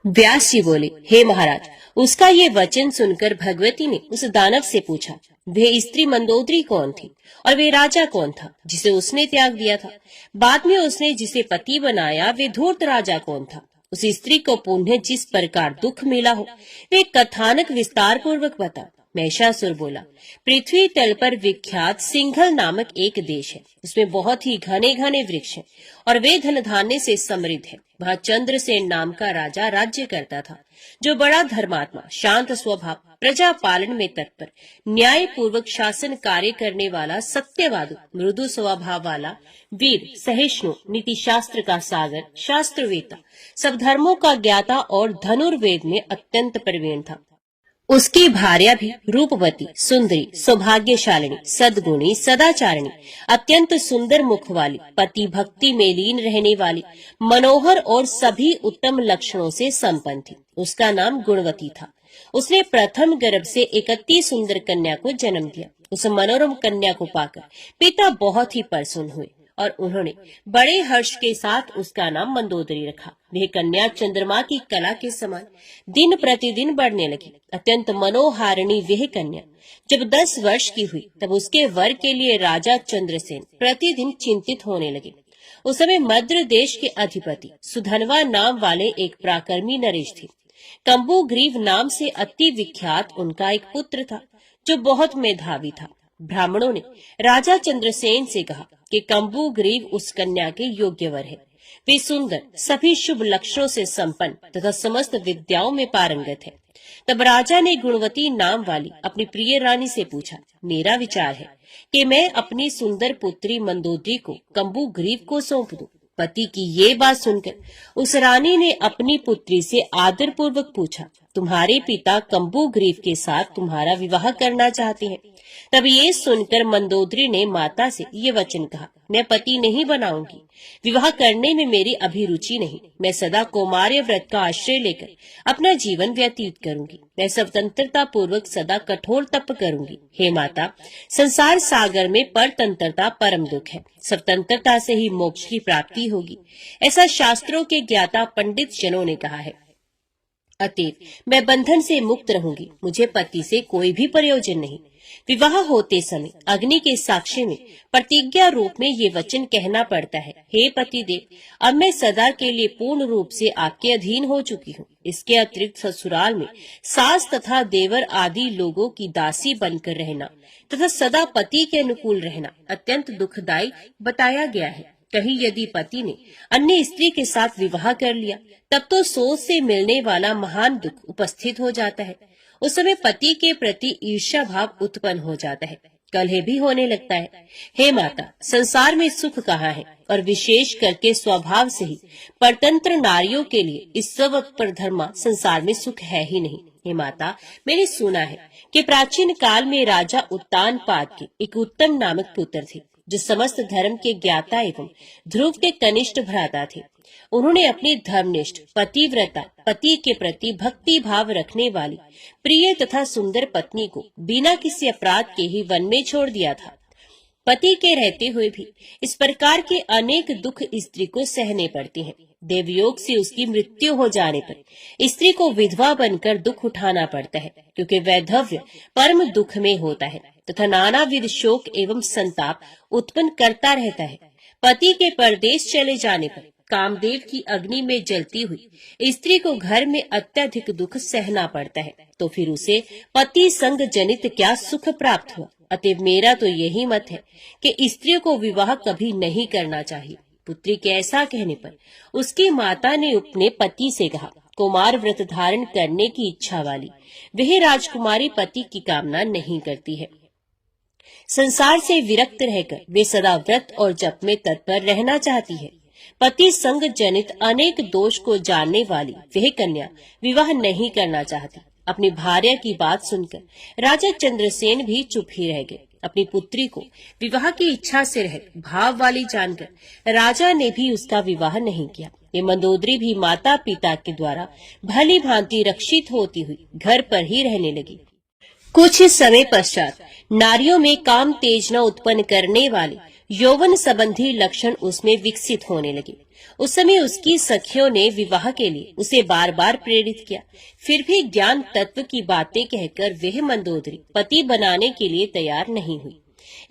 व्यास जी बोले, हे महाराज, उसका ये वचन सुनकर भगवती ने उस दानव से पूछा, वे स्त्री मंदोदरी कौन थी और वे राजा कौन था जिसे उसने त्याग दिया था? बाद में उसने जिसे पति बनाया वे धूर्त राजा कौन था? उस स्त्री को पुनः जिस प्रकार दुख मिला हो वे कथानक विस्तार पूर्वक बता। महिषासुर बोला, पृथ्वी तल पर विख्यात सिंघल नामक एक देश है, उसमें बहुत ही घने घने वृक्ष हैं और वे धन धान्य से समृद्ध है। वहाँ चंद्रसेन नाम का राजा राज्य करता था, जो बड़ा धर्मात्मा, शांत स्वभाव, प्रजा पालन में तत्पर, न्याय पूर्वक शासन कार्य करने वाला, सत्यवादी, मृदु स्वभाव वाला, वीर, सहिष्णु, नीति शास्त्र का सागर, शास्त्रवेता, सब धर्मों का ज्ञाता और धनुर्वेद में अत्यंत प्रवीण था। उसकी भार्या भी रूपवती, सुंदरी, सौभाग्यशालिनी, सद्गुणी, सदाचारिणी, अत्यंत सुंदर मुख वाली, पति भक्ति में लीन रहने वाली, मनोहर और सभी उत्तम लक्षणों से संपन्न थी। उसका नाम गुणवती था। उसने प्रथम गर्भ से 31 सुंदर कन्या को जन्म दिया। उस मनोरम कन्या को पाकर पिता बहुत ही प्रसन्न हुए और उन्होंने बड़े हर्ष के साथ उसका नाम मंदोदरी रखा। वह कन्या चंद्रमा की कला के समान दिन प्रतिदिन बढ़ने लगी। अत्यंत मनोहारिणी वह कन्या जब 10 वर्ष की हुई तब उसके वर के लिए राजा चंद्रसेन प्रतिदिन चिंतित होने लगे। उस समय मद्र देश के अधिपति सुधनवा नाम वाले एक पराक्रमी नरेश थे। कंबुग्रीव नाम से अति विख्यात उनका एक पुत्र था जो बहुत मेधावी था। ब्राह्मणों ने राजा चंद्रसेन से कहा कि कंबुग्रीव उस कन्या के योग्य वर है। वे सुंदर, सभी शुभ लक्षणों से संपन्न तथा समस्त विद्याओं में पारंगत है। तब राजा ने गुणवती नाम वाली अपनी प्रिय रानी से पूछा, मेरा विचार है कि मैं अपनी सुंदर पुत्री मंदोदरी को कंबुग्रीव को सौंप दूं। पति की ये बात सुनकर उस रानी ने अपनी पुत्री से आदर पूर्वक पूछा, तुम्हारे पिता कंबुग्रीव के साथ तुम्हारा विवाह करना चाहते हैं। तब ये सुनकर मंदोदरी ने माता से ये वचन कहा, मैं पति नहीं बनाऊंगी। विवाह करने में मेरी अभिरुचि नहीं। मैं सदा कौमार्य व्रत का आश्रय लेकर अपना जीवन व्यतीत करूंगी। मैं स्वतंत्रता पूर्वक सदा कठोर तप करूंगी। हे माता, संसार सागर में परतंत्रता परम दुख है। स्वतंत्रता से ही मोक्ष की प्राप्ति होगी, ऐसा शास्त्रों के ज्ञाता पंडित जनों ने कहा है। अतएव मैं बंधन से मुक्त रहूंगी। मुझे पति से कोई भी प्रयोजन नहीं। विवाह होते समय अग्नि के साक्ष्य में प्रतिज्ञा रूप में ये वचन कहना पड़ता है, हे पतिदेव, अब मैं सदा के लिए पूर्ण रूप से आपके अधीन हो चुकी हूँ। इसके अतिरिक्त ससुराल में सास तथा देवर आदि लोगों की दासी बनकर रहना तथा सदा पति के अनुकूल रहना अत्यंत दुखदायी बताया गया है। कहीं यदि पति ने अन्य स्त्री के साथ विवाह कर लिया तब तो सोच से मिलने वाला महान दुख उपस्थित हो जाता है। उस समय पति के प्रति ईर्ष्या भाव उत्पन्न हो जाता है, कलह भी होने लगता है। हे माता, संसार में सुख कहाँ है, और विशेष करके स्वभाव से ही परतंत्र नारियों के लिए इस सब परधर्मा संसार में सुख है ही नहीं। हे माता, मैंने सुना है कि प्राचीन काल में राजा उत्तानपाद के एक उत्तम नामक पुत्र थे जो समस्त धर्म के ज्ञाता एवं ध्रुव के कनिष्ठ भ्राता थे। उन्होंने अपनी धर्मनिष्ठ पतिव्रता, पति के प्रति भक्ति भाव रखने वाली प्रिय तथा सुंदर पत्नी को बिना किसी अपराध के ही वन में छोड़ दिया था। पति के रहते हुए भी इस प्रकार के अनेक दुख स्त्री को सहने पड़ते हैं। देवयोग से उसकी मृत्यु हो जाने पर स्त्री को विधवा बनकर दुख उठाना पड़ता है, क्योंकि वैधव्य परम दुख में होता है तथा नानाविध शोक एवं संताप उत्पन्न करता रहता है। पति के परदेश चले जाने पर कामदेव की अग्नि में जलती हुई स्त्री को घर में अत्यधिक दुख सहना पड़ता है, तो फिर उसे पति संग जनित क्या सुख प्राप्त हुआ। अतएव मेरा तो यही मत है कि स्त्रियों को विवाह कभी नहीं करना चाहिए। पुत्री के ऐसा कहने पर उसकी माता ने अपने पति से कहा, कुमार व्रत धारण करने की इच्छा वाली वह राजकुमारी पति की कामना नहीं करती है। संसार से विरक्त रहकर वे सदा व्रत और जप में तत्पर रहना चाहती है। पति संग जनित अनेक दोष को जानने वाली वह कन्या विवाह नहीं करना चाहती। अपनी भार्या की बात सुनकर राजा चंद्रसेन भी चुप ही रह गए। अपनी पुत्री को विवाह की इच्छा से रहित भाव वाली जानकर राजा ने भी उसका विवाह नहीं किया। ये मंदोदरी भी माता पिता के द्वारा भली भांति रक्षित होती हुई घर पर ही रहने लगी। कुछ समय पश्चात नारियों में काम तेजना उत्पन्न करने वाले यौवन संबंधी लक्षण उसमें विकसित होने लगे। उस समय उसकी सखियों ने विवाह के लिए उसे बार बार प्रेरित किया, फिर भी ज्ञान तत्व की बातें कहकर वह मंदोदरी पति बनाने के लिए तैयार नहीं हुई।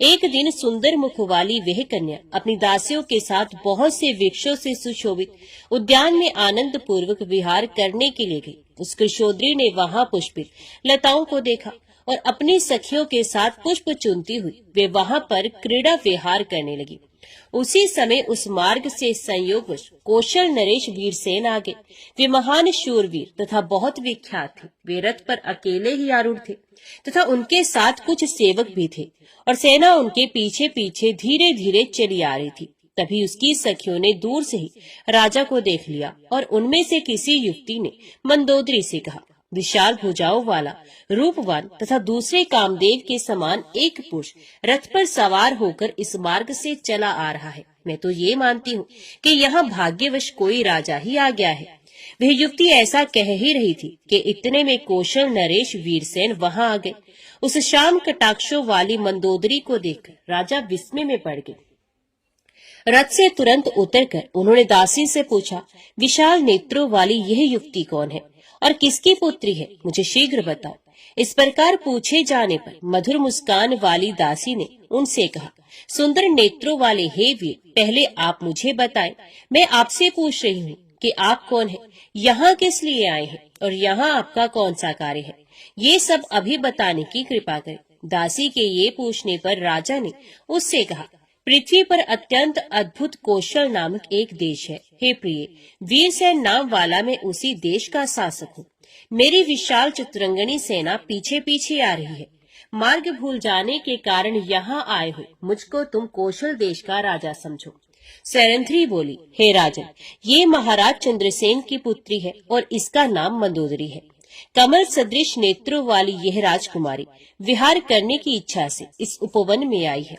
एक दिन सुंदर मुख वाली वह कन्या अपनी दासियों के साथ बहुत से वृक्षों से सुशोभित उद्यान में आनंद पूर्वक विहार करने के लिए गई। उस कृशोद्री ने वहां पुष्पित लताओं को देखा और अपनी सखियों के साथ पुष्प चुनती हुई वे वहां पर क्रीड़ा विहार करने लगी। उसी समय उस मार्ग से संयोगवश कौशल नरेश वीरसेन आ गए। वे महान शूरवीर तथा बहुत विख्यात थे। वे रथ पर अकेले ही आरूढ़ थे तथा उनके साथ कुछ सेवक भी थे और सेना उनके पीछे पीछे धीरे धीरे चली आ रही थी। तभी उसकी सखियों ने दूर से ही राजा को देख लिया और उनमें से किसी युवती ने मंदोदरी से कहा, विशाल भुजाओं वाला रूपवान तथा दूसरे कामदेव के समान एक पुरुष रथ पर सवार होकर इस मार्ग से चला आ रहा है। मैं तो ये मानती हूँ कि यहाँ भाग्यवश कोई राजा ही आ गया है। वह युवती ऐसा कह ही रही थी कि इतने में कौशल नरेश वीरसेन वहां आ गए। उस शाम कटाक्षों वाली मंदोदरी को देखकर राजा विस्मय में पड़ गए। रथ से तुरंत उतरकर उन्होंने दासी से पूछा, विशाल नेत्रों वाली यह युवती कौन है और किसकी पुत्री है, मुझे शीघ्र बताओ। इस प्रकार पूछे जाने पर मधुर मुस्कान वाली दासी ने उनसे कहा, सुंदर नेत्रों वाले हे वीर, पहले आप मुझे बताएं। मैं आपसे पूछ रही हूँ कि आप कौन हैं, यहाँ किस लिए आए हैं और यहाँ आपका कौन सा कार्य है, ये सब अभी बताने की कृपा करें। दासी के ये पूछने पर राजा ने उससे कहा, पृथ्वी पर अत्यंत अद्भुत कौशल नामक एक देश है। हे प्रिय, वीरसेन नाम वाला मैं उसी देश का शासक हूँ। मेरी विशाल चतुरंगनी सेना पीछे पीछे आ रही है। मार्ग भूल जाने के कारण यहाँ आए हो मुझको तुम कौशल देश का राजा समझो। सैरंध्री बोली, हे राजन, ये महाराज चंद्रसेन की पुत्री है और इसका नाम मंदोदरी है। कमल सदृश नेत्रों वाली यह राजकुमारी विहार करने की इच्छा से इस उपवन में आई है।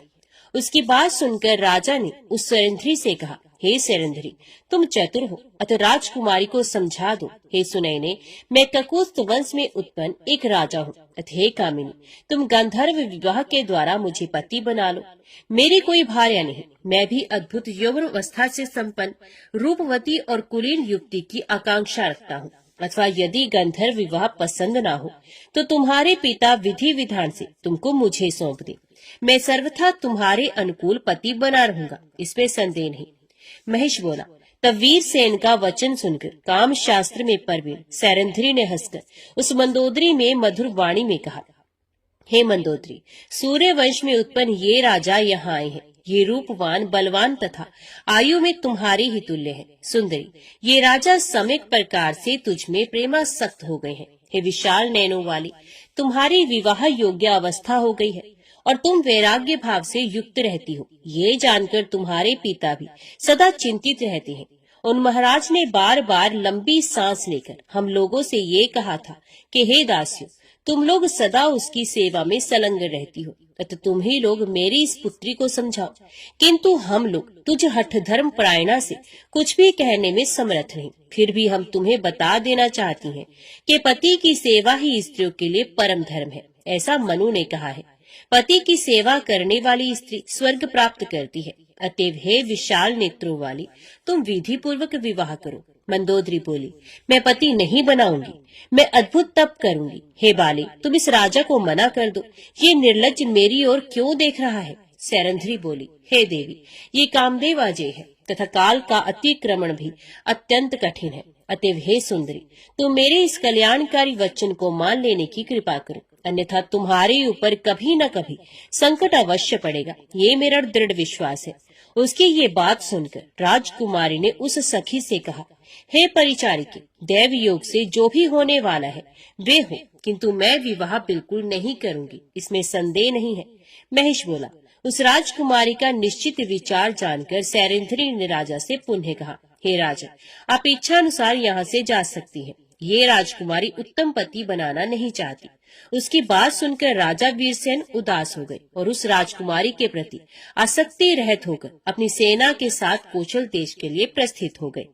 उसकी बात सुनकर राजा ने उस सैरंध्री से कहा, हे सैरंध्री, तुम चतुर हो, अतः राजकुमारी को समझा दो। हे सुनैने, मैं ककुस्थ वंश में उत्पन्न एक राजा हूँ। अतः हे कामिनी, तुम गंधर्व विवाह के द्वारा मुझे पति बना लो। मेरी कोई भार्या नहीं, मैं भी अद्भुत यौवन अवस्था से संपन्न रूपवती और कुलीन युवती की आकांक्षा रखता हूँ। अथवा यदि गंधर्व विवाह पसंद ना हो तो तुम्हारे पिता विधि विधान से तुमको मुझे सौंप दे। मैं सर्वथा तुम्हारे अनुकूल पति बना रहूंगा, इसमें संदेह नहीं। महेश बोला, तब वीरसेन का वचन सुनकर काम शास्त्र में परवीन सैरंध्री ने हंसकर उस मंदोदरी में मधुर वाणी में कहा, हे मंदोदरी, सूर्य वंश में उत्पन्न ये राजा यहाँ आए हैं। ये रूपवान, बलवान तथा आयु में तुम्हारे ही तुल्य है। सुंदरी, ये राजा सम्यक प्रकार से तुझ में प्रेमासक्त हो गए हैं। हे विशाल नैनों वाली, तुम्हारी विवाह योग्य अवस्था हो गई है और तुम वैराग्य भाव से युक्त रहती हो। ये जानकर तुम्हारे पिता भी सदा चिंतित रहते हैं। उन महाराज ने बार बार लंबी सांस लेकर हम लोगों से ये कहा था कि हे दासियों, तुम लोग सदा उसकी सेवा में संलग्न रहती हो, अतः तुम ही लोग मेरी इस पुत्री को समझाओ। किंतु हम लोग तुझ हठ धर्म परायणा से कुछ भी कहने में समर्थ नहीं। फिर भी हम तुम्हें बता देना चाहती हैं कि पति की सेवा ही स्त्रियों के लिए परम धर्म है। ऐसा मनु ने कहा है, पति की सेवा करने वाली स्त्री स्वर्ग प्राप्त करती है। अतएव हे विशाल नेत्रों वाली, तुम विधि पूर्वक विवाह करो। मंदोदरी बोली, मैं पति नहीं बनाऊंगी, मैं अद्भुत तप करूंगी। हे बाले, तुम इस राजा को मना कर दो, ये निर्लज्ज मेरी ओर क्यों देख रहा है। सैरंध्री बोली, हे देवी, ये कामदेव अजय है तथा काल का अतिक्रमण भी अत्यंत कठिन है। अतएव हे सुंदरी, तुम मेरे इस कल्याणकारी वचन को मान लेने की कृपा करो, अन्यथा तुम्हारे ऊपर कभी न कभी संकट अवश्य पड़ेगा, ये मेरा दृढ़ विश्वास है। उसकी ये बात सुनकर राजकुमारी ने उस सखी से कहा, हे परिचारिके, देव योग से जो भी होने वाला है वे हो, किंतु मैं विवाह बिल्कुल नहीं करूंगी, इसमें संदेह नहीं है। महेश बोला, उस राजकुमारी का निश्चित विचार जानकर सैरंध्री ने राजा से पुनः कहा, हे राजा, आप इच्छा अनुसार यहाँ से जा सकती हैं। ये राजकुमारी उत्तम पति बनाना नहीं चाहती। उसकी बात सुनकर राजा वीरसेन उदास हो गए और उस राजकुमारी के प्रति आसक्ति रहित होकर अपनी सेना के साथ कौशल देश के लिए प्रस्थित हो गए।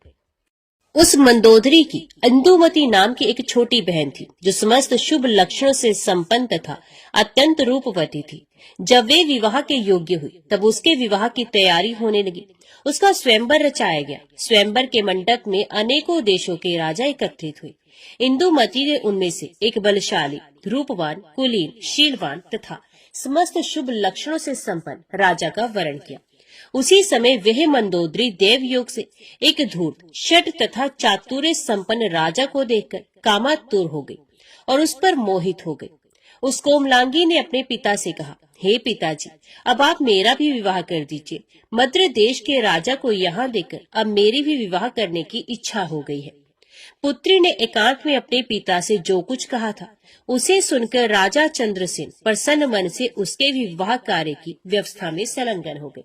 उस मंदोदरी की इंदुमती नाम की एक छोटी बहन थी, जो समस्त शुभ लक्षणों से संपन्न तथा अत्यंत रूपवती थी। जब वे विवाह के योग्य हुई तब उसके विवाह की तैयारी होने लगी। उसका स्वयंवर रचाया गया। स्वयंवर के मंडप में अनेकों देशों के राजा एकत्रित हुए। इंदुमती ने उनमें से एक बलशाली, रूपवान, कुलीन, शीलवान तथा समस्त शुभ लक्षणों से संपन्न राजा का वरण किया। उसी समय वह मंदोदरी देव योग से एक धूर्त, शठ तथा चातुर्य संपन्न राजा को देखकर कामातुर हो गई और उस पर मोहित हो गई। उस कोमलांगी ने अपने पिता से कहा, हे पिताजी, अब आप मेरा भी विवाह कर दीजिए। मद्र देश के राजा को यहाँ देकर अब मेरी भी विवाह करने की इच्छा हो गई है। पुत्री ने एकांत में अपने पिता से जो कुछ कहा था उसे सुनकर राजा चंद्रसेन प्रसन्न मन से उसके विवाह कार्य की व्यवस्था में संलग्न हो गए।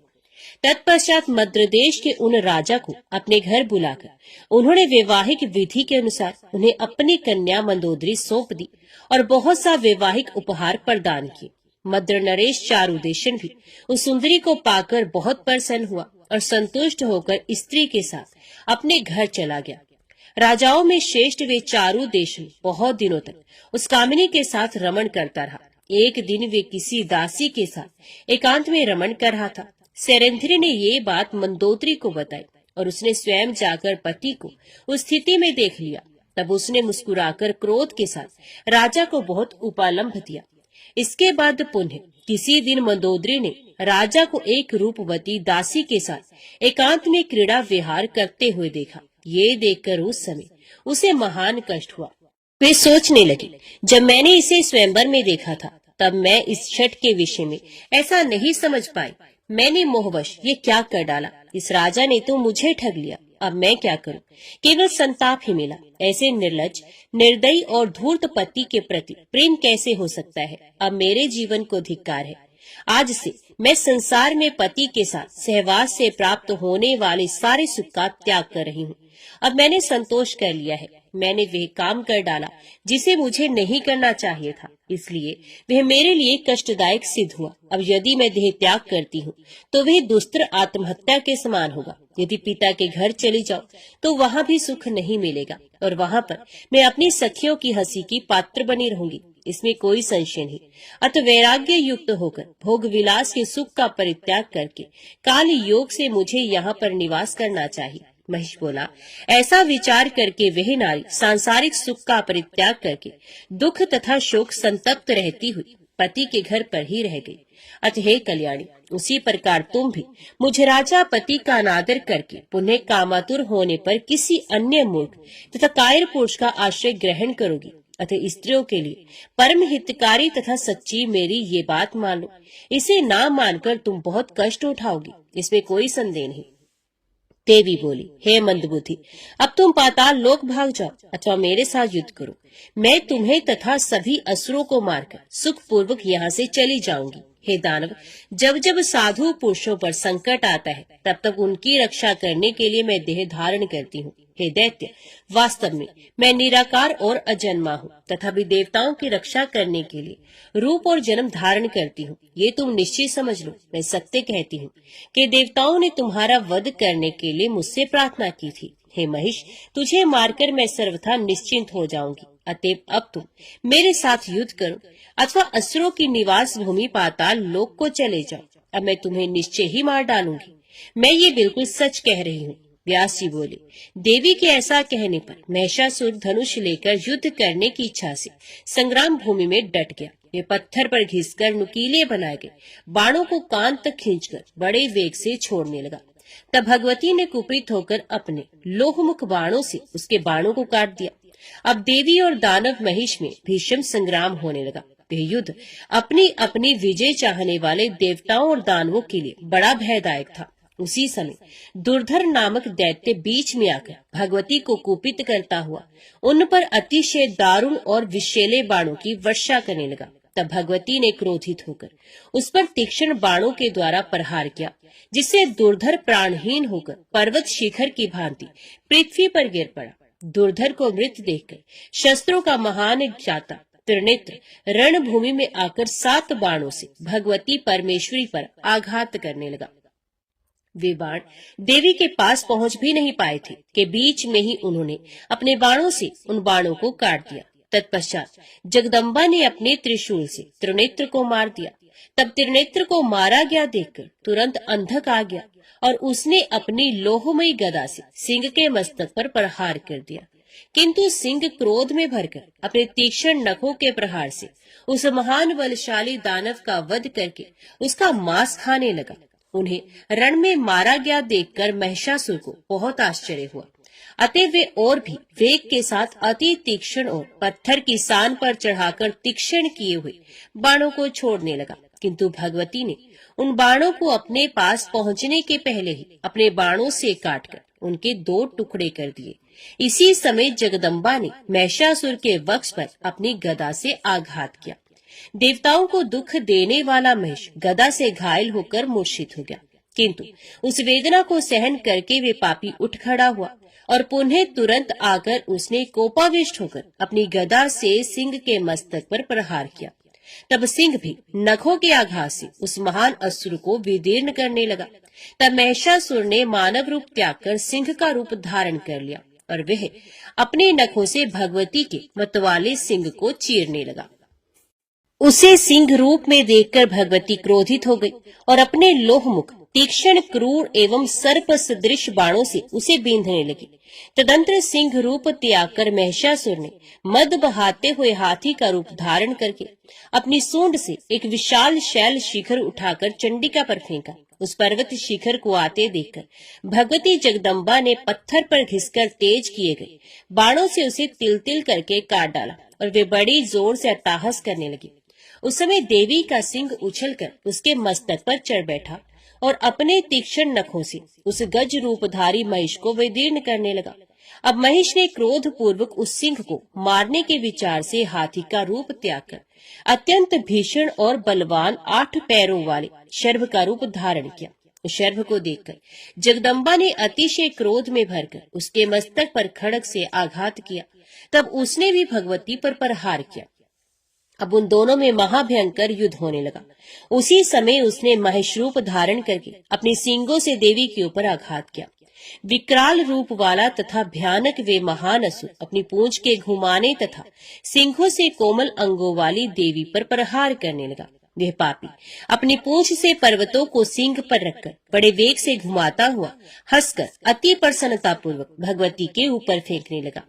तत्पश्चात मद्र देश के उन राजा को अपने घर बुलाकर उन्होंने वैवाहिक विधि के अनुसार उन्हें अपनी कन्या मंदोदरी सौंप दी और बहुत सा वैवाहिक उपहार प्रदान किए। मद्र नरेश चारुदेशन भी उस सुंदरी को पाकर बहुत प्रसन्न हुआ और संतुष्ट होकर स्त्री के साथ अपने घर चला गया। राजाओं में श्रेष्ठ वे चारू देश में बहुत दिनों तक उस कामिनी के साथ रमण करता रहा। एक दिन वे किसी दासी के साथ एकांत में रमण कर रहा था। सेरेंद्री ने ये बात मंदोदरी को बताई और उसने स्वयं जाकर पति को उस स्थिति में देख लिया। तब उसने मुस्कुराकर क्रोध के साथ राजा को बहुत उपालंभ दिया। इसके बाद पुनः किसी दिन मंदोदरी ने राजा को एक रूपवती दासी के साथ एकांत में क्रीड़ा विहार करते हुए देखा। ये देखकर उस समय उसे महान कष्ट हुआ। वे सोचने लगी, जब मैंने इसे स्वयंवर में देखा था तब मैं इस छठ के विषय में ऐसा नहीं समझ पाई। मैंने मोहवश ये क्या कर डाला। इस राजा ने तो मुझे ठग लिया। अब मैं क्या करूं? केवल संताप ही मिला। ऐसे निर्लज, निर्दयी और धूर्त पति के प्रति प्रेम कैसे हो सकता है? अब मेरे जीवन को धिक्कार है। आज से मैं संसार में पति के साथ सहवास से प्राप्त होने वाले सारे सुख का त्याग कर रही हूँ। अब मैंने संतोष कर लिया है। मैंने वह काम कर डाला जिसे मुझे नहीं करना चाहिए था, इसलिए वह मेरे लिए कष्टदायक सिद्ध हुआ। अब यदि मैं देह त्याग करती हूँ तो वह दुस्तर आत्महत्या के समान होगा। यदि पिता के घर चली जाऊं तो वहाँ भी सुख नहीं मिलेगा और वहाँ पर मैं अपनी सखियों की हंसी की पात्र बनी रहूंगी। इसमें कोई संशय नहीं। अतः वैराग्य युक्त होकर भोग विलास के सुख का परित्याग करके काल योग से मुझे यहाँ पर निवास करना चाहिए। महिष बोला, ऐसा विचार करके वह नारी सांसारिक सुख का परित्याग करके दुख तथा शोक संतप्त रहती हुई पति के घर पर ही रह गई। अतः हे कल्याणी, उसी प्रकार तुम भी मुझ राजा पति का अनादर करके पुनः कामातुर होने पर किसी अन्य मूर्ख तथा कायर पुरुष का आश्रय ग्रहण करोगी। अतः स्त्रियों के लिए परम हितकारी तथा सच्ची मेरी ये बात मान लो। इसे ना मानकर तुम बहुत कष्ट उठाओगी, इसमें कोई संदेह नहीं। देवी बोली, हे मंदबुद्धि, अब तुम पाताल लोक भाग जाओ अथवा मेरे साथ युद्ध करो। मैं तुम्हें तथा सभी असुरों को मारकर सुख पूर्वक यहाँ से चली जाऊंगी। हे दानव, जब जब साधु पुरुषों पर संकट आता है तब तक उनकी रक्षा करने के लिए मैं देह धारण करती हूँ। हे दैत्य, वास्तव में मैं निराकार और अजन्मा हूँ तथा भी देवताओं की रक्षा करने के लिए रूप और जन्म धारण करती हूँ। ये तुम निश्चित समझ लो। मैं सत्य कहती हूँ कि देवताओं ने तुम्हारा वध करने के लिए मुझसे प्रार्थना की थी। हे महिष, तुझे मारकर मैं सर्वथा निश्चिंत हो जाऊंगी। अतएव अब तुम मेरे साथ युद्ध करो अथवा असुरों की निवास भूमि पाताल लोक को चले जाओ। अब मैं तुम्हें निश्चय ही मार डालूंगी। मैं ये बिल्कुल सच कह रही हूँ। व्यास जी बोले, देवी के ऐसा कहने पर महिषासुर धनुष लेकर युद्ध करने की इच्छा से संग्राम भूमि में डट गया। वे पत्थर पर घिसकर नुकीले बनाए गए बाणों को कान तक खींचकर बड़े वेग से छोड़ने लगा। तब भगवती ने कुपित होकर अपने लोहमुख बाणों से उसके बाणों को काट दिया। अब देवी और दानव महिष में भीषण संग्राम होने लगा। यह युद्ध अपनी अपनी विजय चाहने वाले देवताओं और दानवों के लिए बड़ा भयदायक था। उसी समय दुर्धर नामक दैत्य बीच में आकर भगवती को कुपित करता हुआ उन पर अतिशय दारुण और विषैले बाणों की वर्षा करने लगा। तब भगवती ने क्रोधित होकर उस पर तीक्ष्ण बाणों के द्वारा प्रहार किया, जिससे दुर्धर प्राणहीन होकर पर्वत शिखर की भांति पृथ्वी पर गिर पड़ा। दुर्धर को मृत देखकर शस्त्रों का महान जाता त्रिनेत्र रणभूमि में आकर 7 बाणों से भगवती परमेश्वरी पर आघात करने लगा। वे बाण देवी के पास पहुंच भी नहीं पाए थे कि बीच में ही उन्होंने अपने बाणों से उन बाणों को काट दिया। तत्पश्चात जगदम्बा ने अपने त्रिशूल से त्रिनेत्र को मार दिया। तब त्रिनेत्र को मारा गया देखकर तुरंत अंधक आ गया और उसने अपनी लोहमयी गदा से सिंह के मस्तक पर प्रहार कर दिया। किंतु सिंह क्रोध में भरकर अपने तीक्ष्ण नखों के प्रहार से उस महान बलशाली दानव का वध करके उसका मांस खाने लगा। उन्हें रण में मारा गया देखकर महिषासुर को बहुत आश्चर्य हुआ। अतः वे और भी वेग के साथ अति तीक्ष्ण और पत्थर की सान पर चढ़ाकर तीक्ष्ण किए हुए बाणों को छोड़ने लगा। किंतु भगवती ने उन बाणों को अपने पास पहुंचने के पहले ही अपने बाणों से काटकर उनके 2 टुकड़े कर दिए। इसी समय जगदम्बा ने महिषासुर के वक्ष पर अपनी गदा से आघात किया। देवताओं को दुख देने वाला महिष गदा से घायल होकर मूर्छित हो गया। किंतु उस वेदना को सहन करके वे पापी उठ खड़ा हुआ और पुनः तुरंत आकर उसने कोपाविष्ट होकर अपनी गदा से सिंह के मस्तक पर प्रहार किया। तब सिंह भी नखों के आघात से उस महान असुर को विदीर्ण करने लगा। तब महिषासुर ने मानव रूप त्याग कर सिंह का रूप धारण कर लिया और वह अपने नखों से भगवती के मतवाले सिंह को चीरने लगा। उसे सिंह रूप में देखकर भगवती क्रोधित हो गई और अपने लोहमुख तीक्ष्ण क्रूर एवं सर्प सदृश बाणों से उसे बींधने लगी। तदंतर सिंह रूप त्याग कर महिषासुर ने मद बहाते हुए हाथी का रूप धारण करके अपनी सूंड से एक विशाल शैल शिखर उठाकर चंडिका पर फेंका। उस पर्वत शिखर को आते देखकर भगवती जगदम्बा ने पत्थर पर घिसकर तेज किए गए बाणों से उसे तिल तिल करके काट डाला और वे बड़ी जोर से अट्टहास करने लगी। उस समय देवी का सिंह उछलकर उसके मस्तक पर चढ़ बैठा और अपने तीक्ष्ण नखों से उस गज रूपधारी महिष को विदीर्ण करने लगा। अब महिष ने क्रोध पूर्वक उस सिंह को मारने के विचार से हाथी का रूप त्याग कर अत्यंत भीषण और बलवान 8 पैरों वाले शर्भ का रूप धारण किया। उस शर्भ को देखकर जगदम्बा ने अतिशय क्रोध में भरकर उसके मस्तक पर खड्ग से आघात किया। तब उसने भी भगवती पर प्रहार किया। अब उन दोनों में महाभयंकर युद्ध होने लगा। उसी समय उसने महिष रूप धारण करके अपने सींगों से देवी के ऊपर आघात किया। विकराल रूप वाला तथा भयानक वे महान असुर अपनी पूंछ के घुमाने तथा सिंहों से कोमल अंगों वाली देवी पर प्रहार करने लगा। वह पापी अपनी पूंछ से पर्वतों को सींग पर रखकर बड़े वेग से घुमाता हुआ हंसकर अति प्रसन्नता पूर्वक भगवती के ऊपर फेंकने लगा।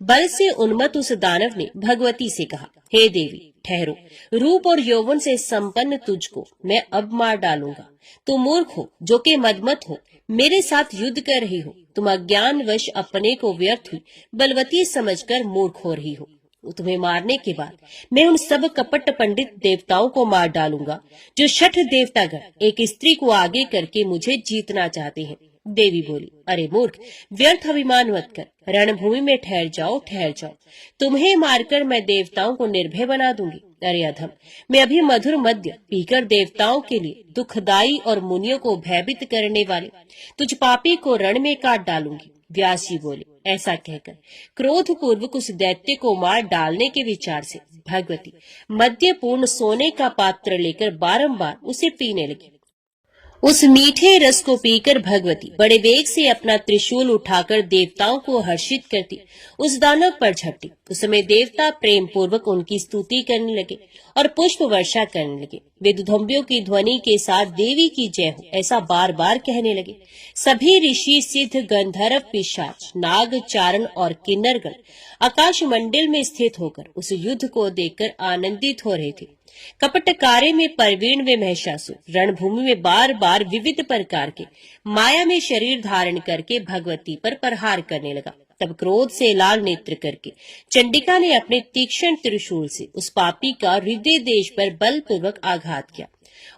बल से उन्मत्त उस दानव ने भगवती से कहा, हे देवी ठहरो, रूप और यौवन से संपन्न तुझको मैं अब मार डालूंगा। तुम मूर्ख हो जो कि मदमत हो, मेरे साथ युद्ध कर रही हो। तुम अज्ञानवश अपने को व्यर्थ हुई बलवती समझकर मूर्ख हो रही हो। तुम्हें मारने के बाद मैं उन सब कपट पंडित देवताओं को मार डालूंगा जो शठ देवतागण एक स्त्री को आगे करके मुझे जीतना चाहते हैं। देवी बोली, अरे मूर्ख, व्यर्थ अभिमान मत कर, रणभूमि में ठहर जाओ, ठहर जाओ। तुम्हें मारकर मैं देवताओं को निर्भय बना दूंगी। अरे अधम, मैं अभी मधुर मद्य पीकर देवताओं के लिए दुखदाई और मुनियों को भयभीत करने वाले तुझ पापी को रण में काट डालूंगी। व्यास जी बोले, ऐसा कहकर क्रोध पूर्वक उस दैत्य को मार डालने के विचार से भगवती मद्यपूर्ण सोने का पात्र लेकर बारंबार उसे पीने लगी। उस मीठे रस को पीकर भगवती बड़े वेग से अपना त्रिशूल उठाकर देवताओं को हर्षित करती उस दानव पर झपटी। उस समय देवता प्रेम पूर्वक उनकी स्तुति करने लगे और पुष्प वर्षा करने लगे। वे दुधंबियों की ध्वनि के साथ देवी की जय हो ऐसा बार बार कहने लगे। सभी ऋषि, सिद्ध, गंधर्व, पिशाच, नाग, चारण और किन्नरगण आकाश मंडल में स्थित होकर उस युद्ध को देखकर आनंदित हो रहे थे। कपट कार्य में परवीण वे महिषासुर रणभूमि में बार बार विविध प्रकार के माया में शरीर धारण करके भगवती पर प्रहार करने लगा। तब क्रोध से लाल नेत्र करके चंडिका ने अपने तीक्ष्ण त्रिशूल से उस पापी का हृदय देश पर बलपूर्वक आघात किया।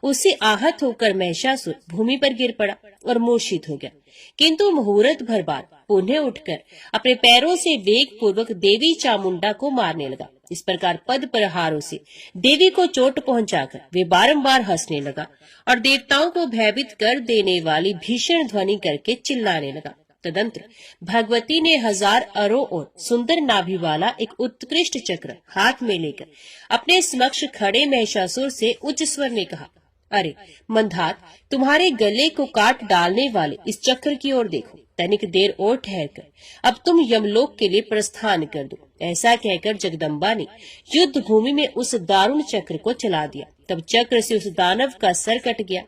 उससे आहत होकर महिषासुर भूमि पर गिर पड़ा और मूर्छित हो गया। किंतु मुहूर्त भर बाद पुनः उठकर अपने पैरों से वेग पूर्वक देवी चामुंडा को मारने लगा। इस प्रकार पद प्रहारों से देवी को चोट पहुंचाकर वे बारंबार हंसने लगा और देवताओं को भयभीत कर देने वाली भीषण ध्वनि करके चिल्लाने लगा। तदंतर भगवती ने 1000 अरों और सुंदर नाभि वाला एक उत्कृष्ट चक्र हाथ में लेकर अपने समक्ष खड़े महिषासुर से उच्च स्वर में कहा, अरे मंधात, तुम्हारे गले को काट डालने वाले इस चक्र की ओर देखो। तनिक देर और ठहर कर अब तुम यमलोक के लिए प्रस्थान कर दो। ऐसा कहकर जगदम्बा ने युद्ध भूमि में उस दारुण चक्र को चला दिया। तब चक्र से उस दानव का सर कट गया।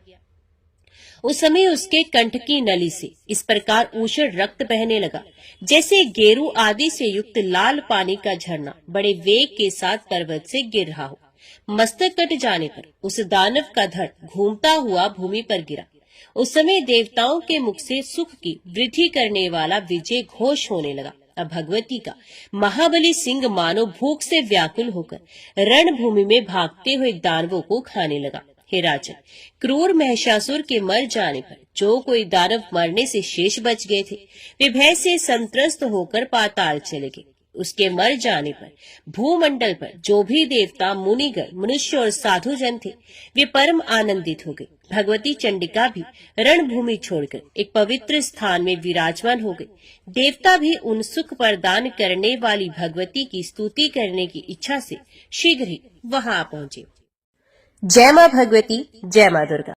उस समय उसके कंठ की नली से इस प्रकार ऊषण रक्त बहने लगा जैसे गेरू आदि से युक्त लाल पानी का झरना बड़े वेग के साथ पर्वत से गिर रहा हो। मस्तक कट जाने पर उस दानव का धड़ घूमता हुआ भूमि पर गिरा। उस समय देवताओं के मुख से सुख की वृद्धि करने वाला विजय घोष होने लगा। अब भगवती का महाबली सिंह मानो भूख से व्याकुल होकर रणभूमि में भागते हुए दानवों को खाने लगा। हे राजन, क्रूर महिषासुर के मर जाने पर जो कोई दानव मरने से शेष बच गए थे वे भय से संत्रस्त होकर पाताल चले गए। उसके मर जाने पर भूमंडल पर जो भी देवता, मुनिगण, मनुष्य और साधु जन थे वे परम आनंदित हो गए। भगवती चंडिका भी रणभूमि छोड़कर एक पवित्र स्थान में विराजमान हो गई। देवता भी उन सुख प्रदान करने वाली भगवती की स्तुति करने की इच्छा से शीघ्र ही वहां पहुंचे। जय मां भगवती, जय मां दुर्गा।